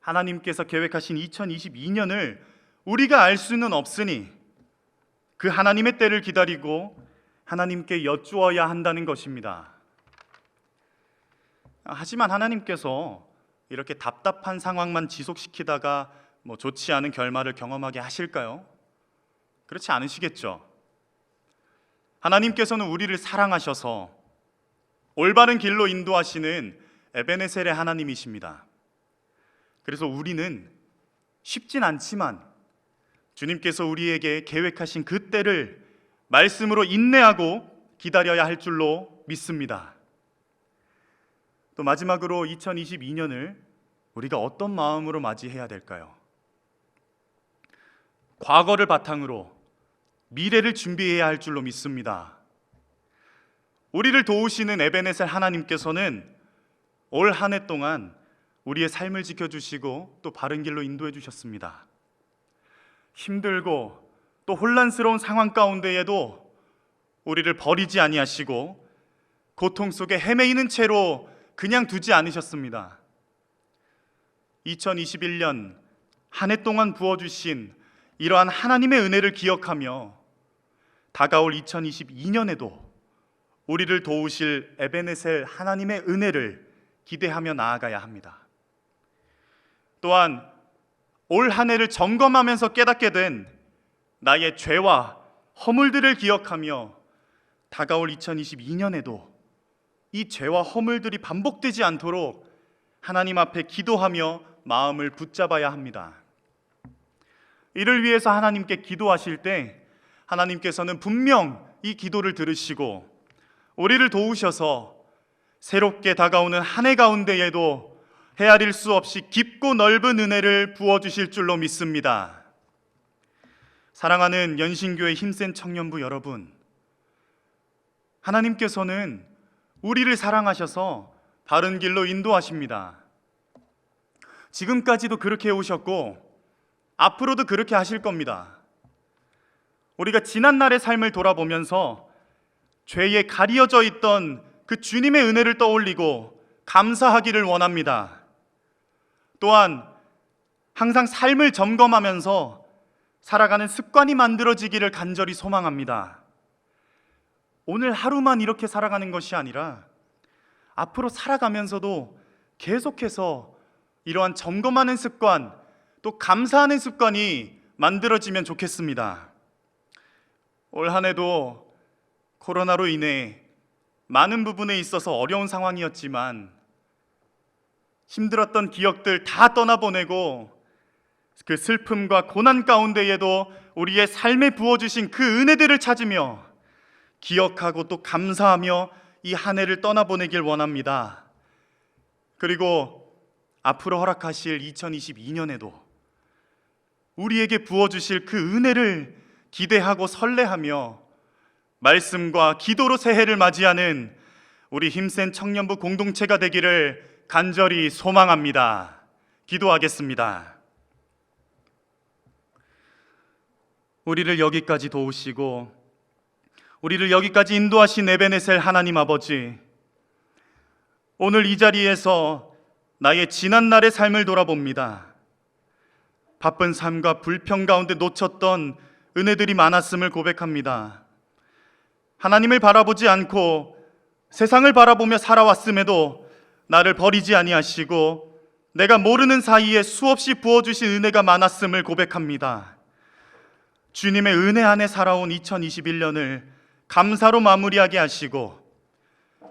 Speaker 2: 하나님께서 계획하신 2022년을 우리가 알 수는 없으니 그 하나님의 때를 기다리고 하나님께 여쭈어야 한다는 것입니다. 하지만 하나님께서 이렇게 답답한 상황만 지속시키다가 좋지 않은 결말을 경험하게 하실까요? 그렇지 않으시겠죠. 하나님께서는 우리를 사랑하셔서 올바른 길로 인도하시는 에베네셀의 하나님이십니다. 그래서 우리는 쉽진 않지만 주님께서 우리에게 계획하신 그 때를 말씀으로 인내하고 기다려야 할 줄로 믿습니다. 또 마지막으로 2022년을 우리가 어떤 마음으로 맞이해야 될까요? 과거를 바탕으로 미래를 준비해야 할 줄로 믿습니다. 우리를 도우시는 에베네셀 하나님께서는 올 한 해 동안 우리의 삶을 지켜주시고 또 바른 길로 인도해 주셨습니다. 힘들고 또 혼란스러운 상황 가운데에도 우리를 버리지 아니하시고 고통 속에 헤매이는 채로 그냥 두지 않으셨습니다. 2021년 한 해 동안 부어주신 이러한 하나님의 은혜를 기억하며 다가올 2022년에도 우리를 도우실 에베네셀 하나님의 은혜를 기대하며 나아가야 합니다. 또한 올 한 해를 점검하면서 깨닫게 된 나의 죄와 허물들을 기억하며 다가올 2022년에도 이 죄와 허물들이 반복되지 않도록 하나님 앞에 기도하며 마음을 붙잡아야 합니다. 이를 위해서 하나님께 기도하실 때 하나님께서는 분명 이 기도를 들으시고 우리를 도우셔서 새롭게 다가오는 한 해 가운데에도 헤아릴 수 없이 깊고 넓은 은혜를 부어주실 줄로 믿습니다. 사랑하는 연신교회 힘센 청년부 여러분, 하나님께서는 우리를 사랑하셔서 바른 길로 인도하십니다. 지금까지도 그렇게 해오셨고 앞으로도 그렇게 하실 겁니다. 우리가 지난날의 삶을 돌아보면서 죄에 가리어져 있던 그 주님의 은혜를 떠올리고 감사하기를 원합니다. 또한 항상 삶을 점검하면서 살아가는 습관이 만들어지기를 간절히 소망합니다. 오늘 하루만 이렇게 살아가는 것이 아니라 앞으로 살아가면서도 계속해서 이러한 점검하는 습관, 또 감사하는 습관이 만들어지면 좋겠습니다. 올 한 해도 코로나로 인해 많은 부분에 있어서 어려운 상황이었지만 힘들었던 기억들 다 떠나보내고 그 슬픔과 고난 가운데에도 우리의 삶에 부어주신 그 은혜들을 찾으며 기억하고 또 감사하며 이 한 해를 떠나보내길 원합니다. 그리고 앞으로 허락하실 2022년에도 우리에게 부어주실 그 은혜를 기대하고 설레하며 말씀과 기도로 새해를 맞이하는 우리 힘센 청년부 공동체가 되기를 간절히 소망합니다. 기도하겠습니다. 우리를 여기까지 도우시고 우리를 여기까지 인도하신 에베네셀 하나님 아버지, 오늘 이 자리에서 나의 지난날의 삶을 돌아봅니다. 바쁜 삶과 불평 가운데 놓쳤던 은혜들이 많았음을 고백합니다. 하나님을 바라보지 않고 세상을 바라보며 살아왔음에도 나를 버리지 아니하시고 내가 모르는 사이에 수없이 부어주신 은혜가 많았음을 고백합니다. 주님의 은혜 안에 살아온 2021년을 감사로 마무리하게 하시고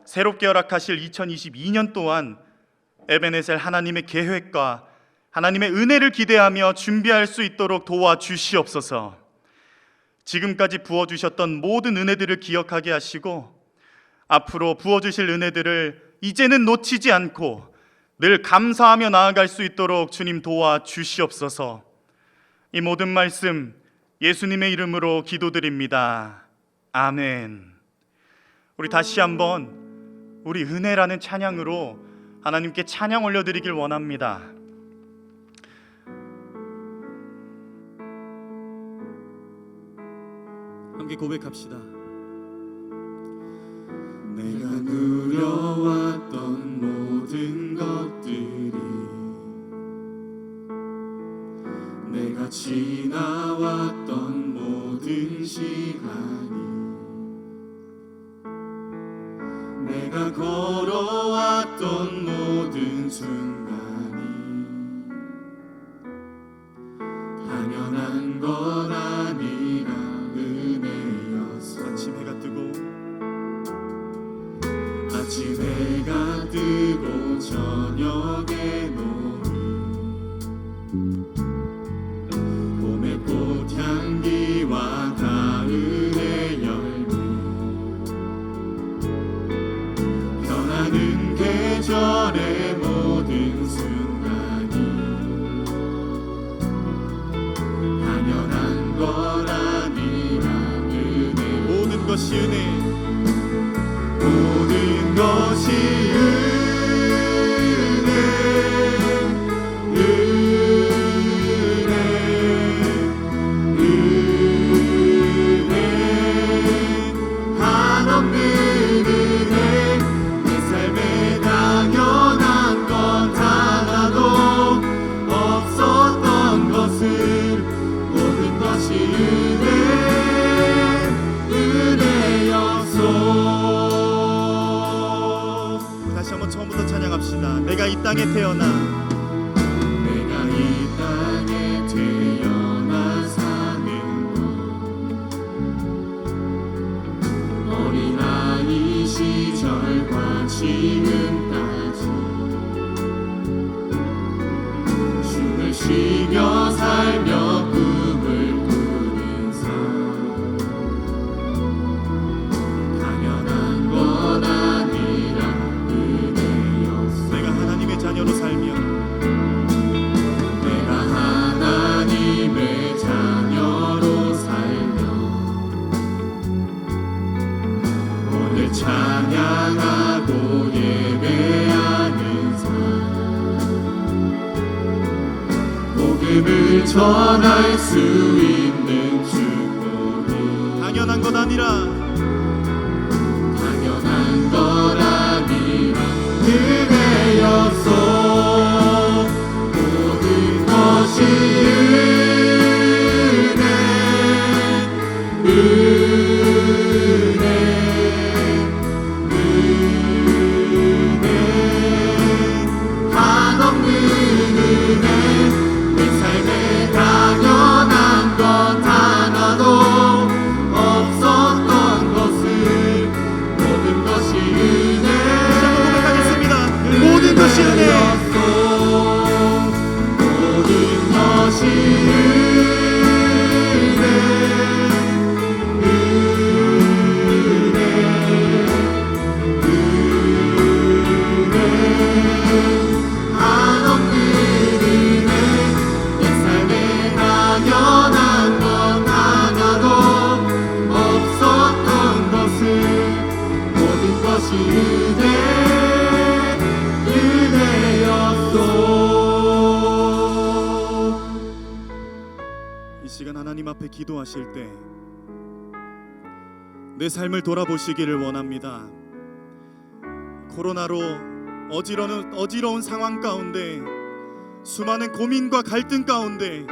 Speaker 2: 새롭게 허락하실 2022년 또한 에베네셀 하나님의 계획과 하나님의 은혜를 기대하며 준비할 수 있도록 도와주시옵소서. 지금까지 부어주셨던 모든 은혜들을 기억하게 하시고 앞으로 부어주실 은혜들을 이제는 놓치지 않고 늘 감사하며 나아갈 수 있도록 주님 도와주시옵소서. 이 모든 말씀 예수님의 이름으로 기도드립니다. 아멘. 우리 다시 한번 우리 은혜라는 찬양으로 하나님께 찬양 올려드리길 원합니다. 함께 고백합시다.
Speaker 1: 내가 지켜왔던 모든 것들이 내가 지나왔던 모든 시간이 내가 걸어왔던 모든 순간이 당연한 건 아니라 은혜였어.
Speaker 2: 아침 해가 뜨고
Speaker 1: 아침 해가 뜨고 저녁에 노을 봄의 꽃향기와 가을의 열매 변하는 계절의 모든 순간이 당연한 건 아니라 은혜.
Speaker 2: 모든 것이 은혜.
Speaker 1: 모든 것이 은혜, 은혜, 은혜, 한없는 은혜. 내 삶에 당연한 것 하나도 없었던 것을 모든 것이 은혜, 은혜였소.
Speaker 2: 다시 한번 처음부터 찬양합시다. 내가 이 땅에 태어나
Speaker 1: 내가 이 땅에 태어나 사는 것 어린아이 시절과 지금까지 춤을 쉬며 살며 꿈을 꾸는 삶 당연한 건 아니라 은혜였어.
Speaker 2: 내가 하나님의 자녀로 살며
Speaker 1: 내가 하나님의 자녀로 살며 오늘 찬양하고 예배하는 삶 복음을 전할 수 있는 축복이
Speaker 2: 당연한 것 아니라
Speaker 1: 당연한 건 아니라 은혜였소. 모든 것이 은혜, 은혜, 은혜, 한없는 은혜. 내 삶에 당연한 것 하나도 없었던 것을 모든 것이 은혜,
Speaker 2: 고백하겠습니다. 모든 것이 은혜.
Speaker 1: 모든 것이 은혜, 은혜, 은혜, 한없는 은혜. 내 삶에 당연한 것 하나도 없었던 것을 모든 것이 은혜, 은혜였소.
Speaker 2: 이 시간 하나님 앞에 기도하실 때 내 삶을 돌아보시기를 원합니다. 코로나로 어지러운 상황 가운데 수많은 고민과 갈등 가운데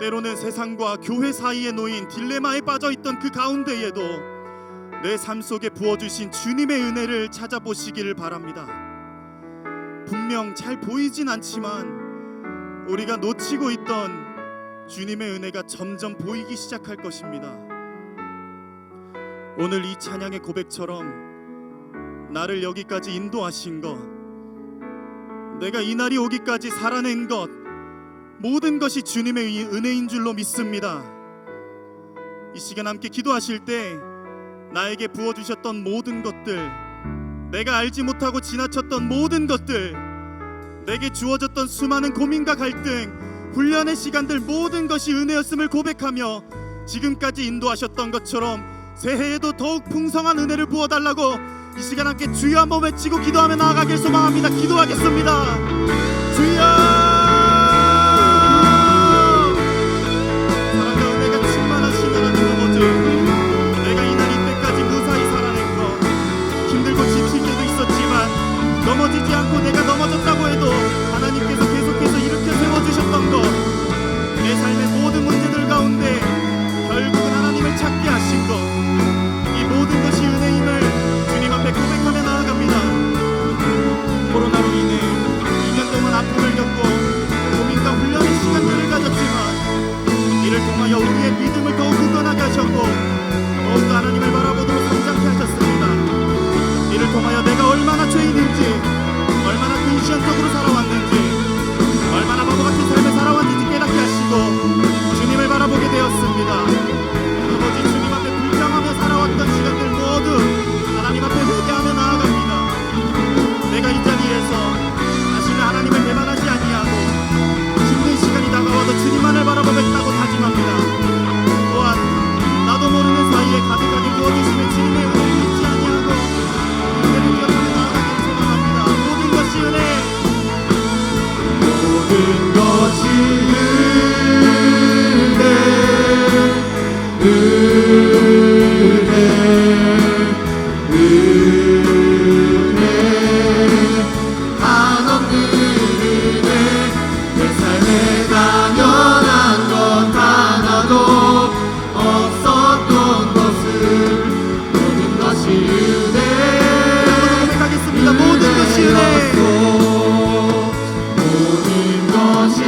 Speaker 2: 때로는 세상과 교회 사이에 놓인 딜레마에 빠져있던 그 가운데에도 내 삶 속에 부어주신 주님의 은혜를 찾아보시기를 바랍니다. 분명 잘 보이진 않지만 우리가 놓치고 있던 주님의 은혜가 점점 보이기 시작할 것입니다. 오늘 이 찬양의 고백처럼 나를 여기까지 인도하신 것, 내가 이 날이 오기까지 살아낸 것, 모든 것이 주님의 은혜인 줄로 믿습니다. 이 시간 함께 기도하실 때 나에게 부어주셨던 모든 것들, 내가 알지 못하고 지나쳤던 모든 것들, 내게 주어졌던 수많은 고민과 갈등, 훈련의 시간들 모든 것이 은혜였음을 고백하며 지금까지 인도하셨던 것처럼 새해에도 더욱 풍성한 은혜를 부어달라고 이 시간 함께 주여 한번 외치고 기도하며 나아가길 소망합니다. 기도하겠습니다. 주여, 사랑과 은혜가 충만하신 하나님 아버지, 내가 이 날 이때까지 무사히 살아낸 것, 힘들고 쓰러지지 않고 내가 넘어졌다고 해도 하나님께서 계속해서 일으켜 세워주셨던 것, 내 삶의 모든 문제들 가운데 결국은 하나님을 찾게 하신 것, 이 모든 것이 은혜임을 주님 앞에 고백하며 나아갑니다. 코로나로 인해 2년 동안 아픔을 겪고 고민과 훈련의 시간들을 가졌지만 이를 통하여 우리의 믿음을 더욱 굳건하게 하셨고 더욱더 하나님을 바라보도록 성장케 하셨습니다. 이를 통하여 내가 얼마나 죄인인지, 얼마나 근시안적으로 살아왔는지, 얼마나 바보같은 삶을 살아왔는지 깨닫게 하시고 주님을 바라보게 되었습니다. 아버지, 주님 앞에 불평하며 살아왔던 시간들 모두 하나님 앞에 회개하며 나아갑니다. 내가 이 자리에서 다시는 하나님을 배반하지 아니하고 힘든 시간이 다가와도 주님만을 바라보겠다고 다짐합니다. 또한 나도 모르는 사이에 가득하게 부어주시는 주님의 은혜를 잊지 아니하고 은혜를 기억하며 나아가기를 소망합니다. 모든 것이 은혜,
Speaker 1: 모든 것이 한없는 은혜, 내 삶에 당연한 것 하나도 없었던 것을 모든 것이 은혜,
Speaker 2: 고백하겠습니다. 모든 것이 은혜,
Speaker 1: 모든 것이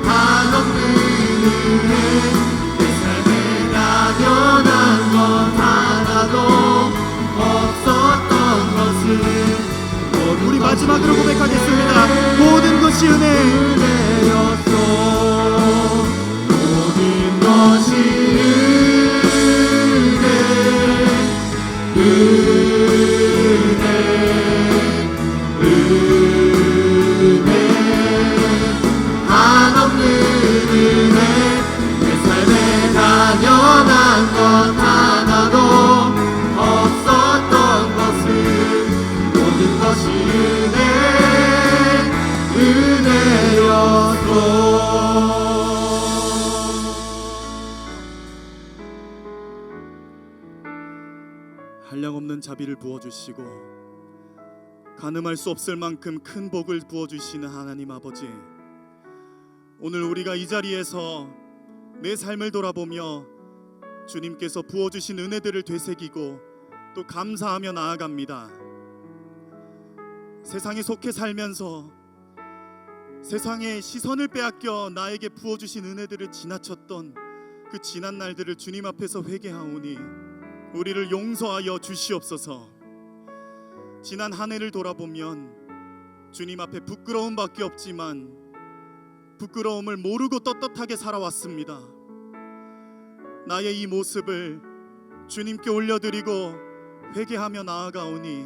Speaker 1: 한없는 은혜, 내 삶에 당연한 것 하나도 없었던 것을
Speaker 2: 우리 마지막으로 고백하겠습니다. 모든 것이 은혜,
Speaker 1: 은혜였소. 모든 것이 한없는 은혜, 내 삶에 당연한 것 하나도 없었던 것을 모든 것이 은혜였소.
Speaker 2: 한량없는 자비를 부어주시고 가늠할 수 없을 만큼 큰 복을 부어주시는 하나님 아버지, 오늘 우리가 이 자리에서 내 삶을 돌아보며 주님께서 부어주신 은혜들을 되새기고 또 감사하며 나아갑니다. 세상에 속해 살면서 세상의 시선을 빼앗겨 나에게 부어주신 은혜들을 지나쳤던 그 지난 날들을 주님 앞에서 회개하오니 우리를 용서하여 주시옵소서. 지난 한 해를 돌아보면 주님 앞에 부끄러움밖에 없지만 부끄러움을 모르고 떳떳하게 살아왔습니다. 나의 이 모습을 주님께 올려드리고 회개하며 나아가오니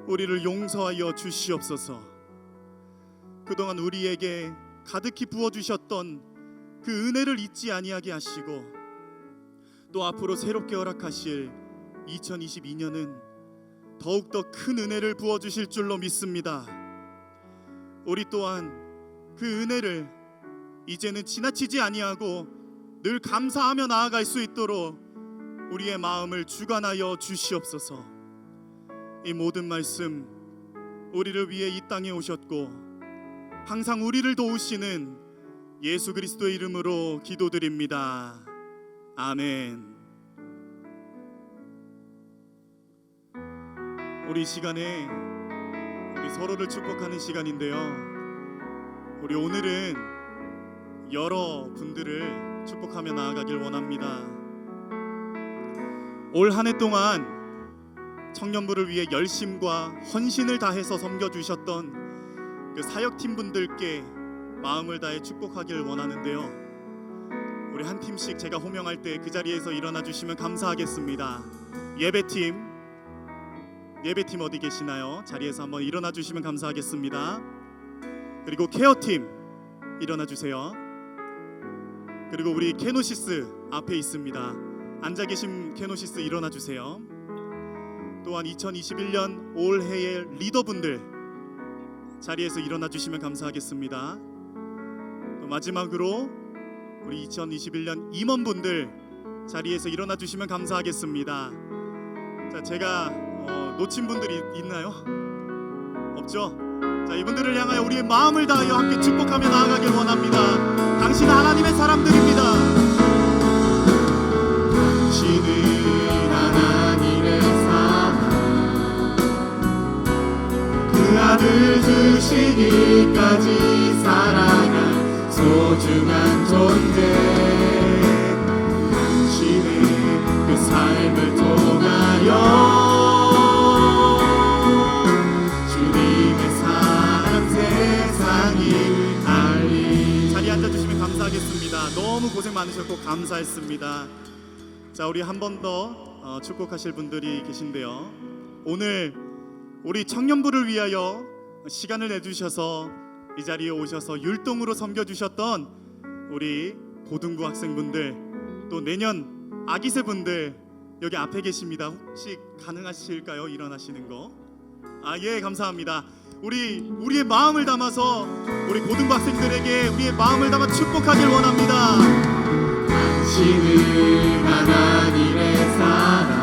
Speaker 2: 우리를 용서하여 주시옵소서. 그동안 우리에게 가득히 부어주셨던 그 은혜를 잊지 아니하게 하시고 또 앞으로 새롭게 허락하실 2022년은 더욱더 큰 은혜를 부어주실 줄로 믿습니다. 우리 또한 그 은혜를 이제는 지나치지 아니하고 늘 감사하며 나아갈 수 있도록 우리의 마음을 주관하여 주시옵소서. 이 모든 말씀 우리를 위해 이 땅에 오셨고 항상 우리를 도우시는 예수 그리스도의 이름으로 기도드립니다. 아멘. 우리 시간에 우리 서로를 축복하는 시간인데요, 우리 오늘은 여러 분들을 축복하며 나아가길 원합니다. 올 한 해 동안 청년부를 위해 열심과 헌신을 다해서 섬겨주셨던 그 사역팀 분들께 마음을 다해 축복하길 원하는데요, 우리 한 팀씩 제가 호명할 때 그 자리에서 일어나 주시면 감사하겠습니다. 예배팀 어디 계시나요? 자리에서 한번 일어나 주시면 감사하겠습니다. 그리고 케어팀 일어나 주세요. 그리고 우리 케노시스 앞에 있습니다. 앉아 계신 케노시스 일어나 주세요. 또한 2021년 올해의 리더분들 자리에서 일어나 주시면 감사하겠습니다. 또 마지막으로 우리 2021년 임원분들 자리에서 일어나 주시면 감사하겠습니다. 자, 제가 놓친 분들이 있나요? 없죠? 자, 이분들을 향하여 우리의 마음을 다하여 함께 축복하며 나아가길 원합니다. 당신은 하나님의 사람들입니다.
Speaker 1: 당신은 하나님의 사랑 그 아들 주시기까지 사랑한 소중한 존재 당신은 그 삶을 통하여 주님의 사랑 세상이 알리.
Speaker 2: 자리에 앉아주시면 감사하겠습니다. 너무 고생 많으셨고 감사했습니다. 자, 우리 한 번 더 축복하실 분들이 계신데요. 오늘 우리 청년부를 위하여 시간을 내주셔서 이 자리에 오셔서 율동으로 섬겨주셨던 우리 고등부 학생분들, 또 내년 아기새 분들 여기 앞에 계십니다. 혹시 가능하실까요? 일어나시는 거? 예, 감사합니다. 우리의 마음을 담아서 우리 고등부 학생들에게 우리의 마음을 담아 축복하길 원합니다.
Speaker 1: 당신은 하나님의 사랑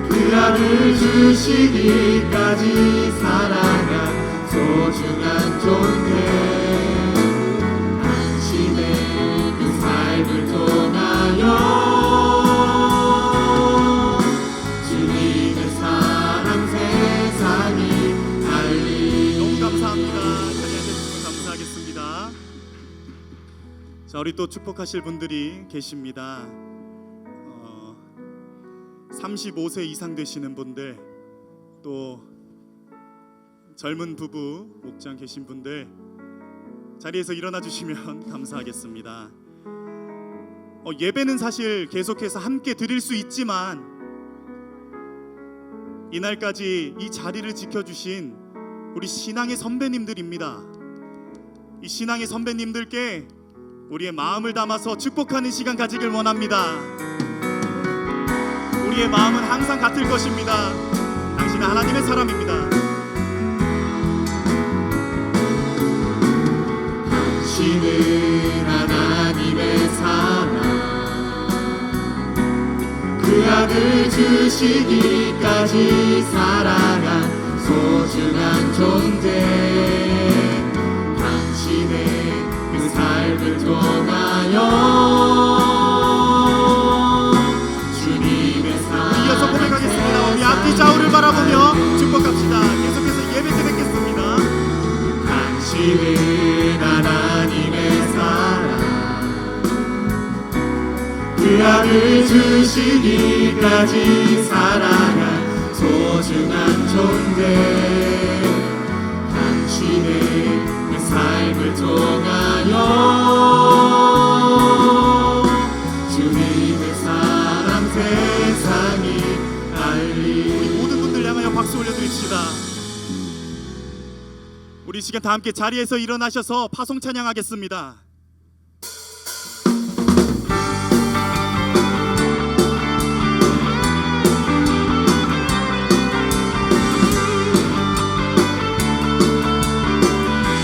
Speaker 1: 그 아들 주시기까지 사랑한 소중한 존재 당신의 그 삶을 통하여 주님의 사랑 세상이 알리.
Speaker 2: 너무 감사합니다. 자리에 앉아주시면 감사하겠습니다. 자, 우리 또 축복하실 분들이 계십니다. 35세 이상 되시는 분들, 또 젊은 부부 목장 계신 분들 자리에서 일어나 주시면 감사하겠습니다. 예배는 사실 계속해서 함께 드릴 수 있지만 이날까지 이 자리를 지켜주신 우리 신앙의 선배님들입니다. 이 신앙의 선배님들께 우리의 마음을 담아서 축복하는 시간 가지길 원합니다. 우리의 마음은 항상 같을 것입니다. 당신은 하나님의 사람입니다.
Speaker 1: 당신은 하나님의 사랑 그 아들 주시기까지 사랑한 소중한 존재 당신의 그 삶을 통하여
Speaker 2: 이어서 고백하겠습니다. 우리 앞뒤 좌우를 바라보며 축복합시다. 계속해서 예배 때 뵙겠습니다.
Speaker 1: 당신은 하나님의 사랑 그 아들 주시기까지 사랑한 소중한 존재 당신의 그 삶을 통하여 주님의 사랑 세상이
Speaker 2: 우리 모든 분들 향하여 박수 올려드립시다. 우리 시간 다 함께 자리에서 일어나셔서 파송 찬양하겠습니다.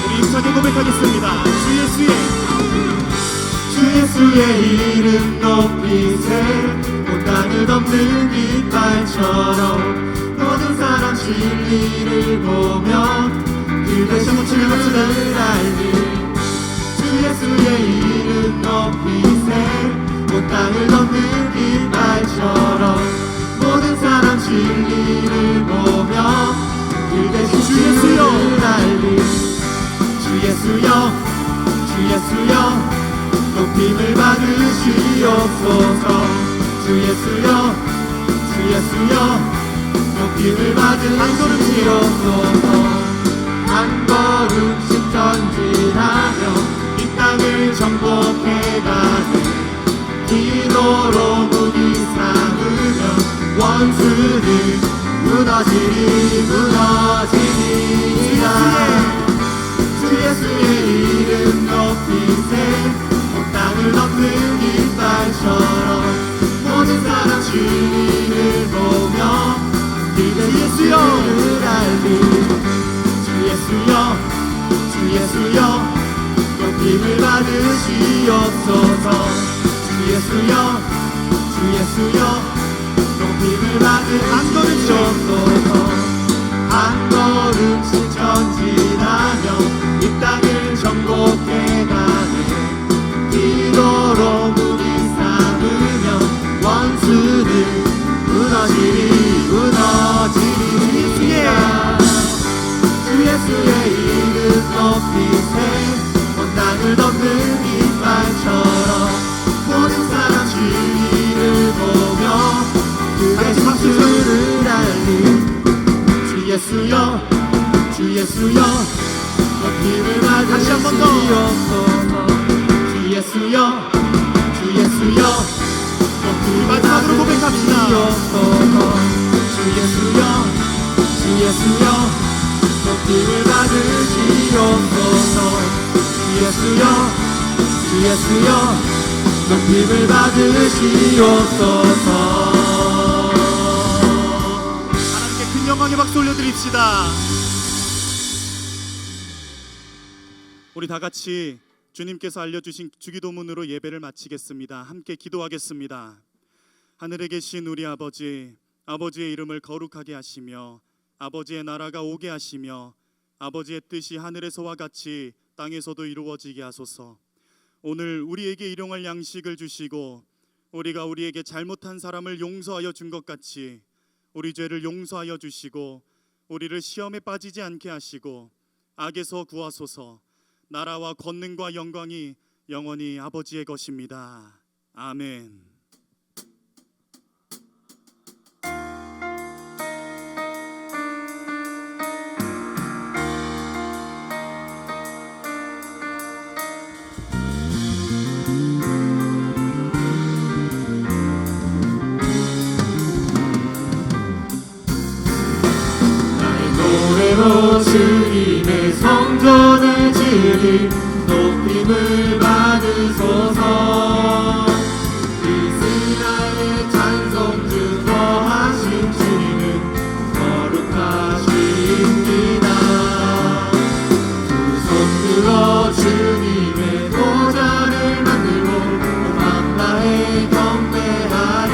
Speaker 2: 우리 힘차게 고백하겠습니다.
Speaker 1: 주 예수의 이름 높이세 온 땅을 덮는 깃발처럼 모든 사람 진리를 보며 그 대신 주를 알리 주 예수의 이름 높이세 온 땅을 덮는 깃발처럼 모든 사람 진리를 보며 그 대신 주를 알리 주 예수여 주 예수여 높임을 받으시옵소서 주 예수여 주 예수여 높임을 받으시옵소서 한 걸음씩 전진하며 이 땅을 정복해가는 기도로 무기 삼으며 원수는 무너지리라 주 예수의 이름 높이세 땅을 덮는 깃발처럼 모든 사람 진리를 보며 주 예수여 주 예수여 주 예수여 높임을 받으시옵소서. 주 예수여 주 예수여 높임을 받으시옵소서. 한 걸음씩 전진하며 이 땅을 정복해 가네. 기도로 문이 삼으면 원수는 무너지리 주 예수의 이름 높이세. 온 땅을 덮는 깃발처럼 모든 사람 주님을 보며 그의 박수를 알리. 주 예수여 높임을 받으시옵소서. 주 예수여
Speaker 2: 마지막으로 고백합시다.
Speaker 1: 주 예수여 높임을 받으시옵소서. 주 예수여 높임을 받으시옵소서.
Speaker 2: 하나님께 큰 영광의 박수 올려드립시다. 우리 다 같이 주님께서 알려주신 주기도문으로 예배를 마치겠습니다. 함께 기도하겠습니다. 하늘에 계신 우리 아버지, 아버지의 이름을 거룩하게 하시며 아버지의 나라가 오게 하시며 아버지의 뜻이 하늘에서와 같이 땅에서도 이루어지게 하소서. 오늘 우리에게 일용할 양식을 주시고 우리가 우리에게 잘못한 사람을 용서하여 준 것 같이 우리 죄를 용서하여 주시고 우리를 시험에 빠지지 않게 하시고 악에서 구하소서. 나라와 권능과 영광이 영원히 아버지의 것입니다. 아멘.
Speaker 1: 노래로 주님의 성전을 지으리. 높임을 받으소서. 이스라엘의 찬송 중 거하신 주님은 거룩하십니다. 두 손 들어 주님의 보좌를 만들고 밤낮에 경배하리.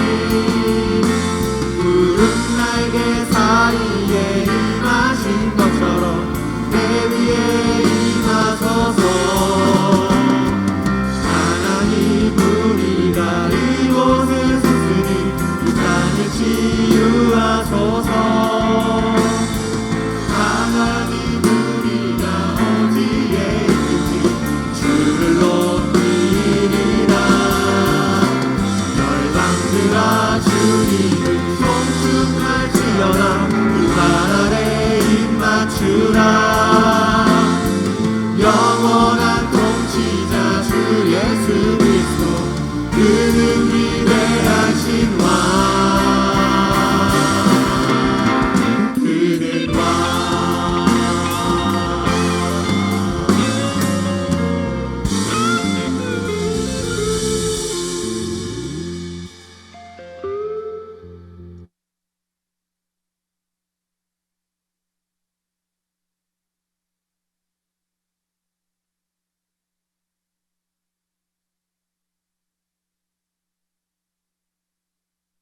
Speaker 1: 구름 날개 사이에 임하신 것처럼 내 위에 임하소서. 하나님 우리가 이곳에 섰으니 이 땅을 치유하소서. 하나님 우리가 어디에 있든지 주를 높이리라. 열방들아 주님을 송축할지어다. 발 아래 입 맞추라. 영원한 통치자 주 예수 그리스도 그는 위대하신 왕. 그는 왕.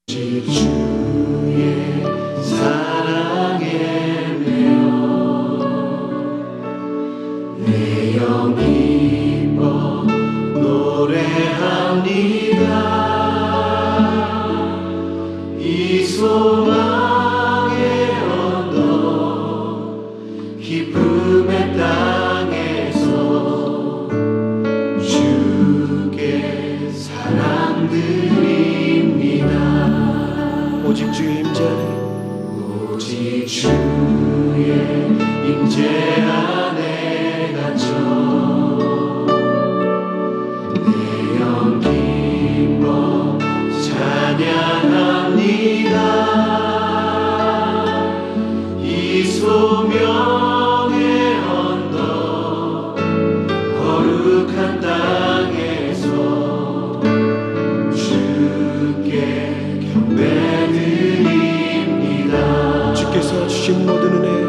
Speaker 1: 주의 사랑에 매여 내 영 기뻐 노래합니다. 이 소망의 언덕 기쁨의 땅에서 주께 사랑드립니다. 오직 주의 임재 안에 갇혀 내 영 기뻐 찬양합니다. 이 소명의 언덕 거룩한 땅에서 주께 경배드립니다. 주께서 주신 모든 은혜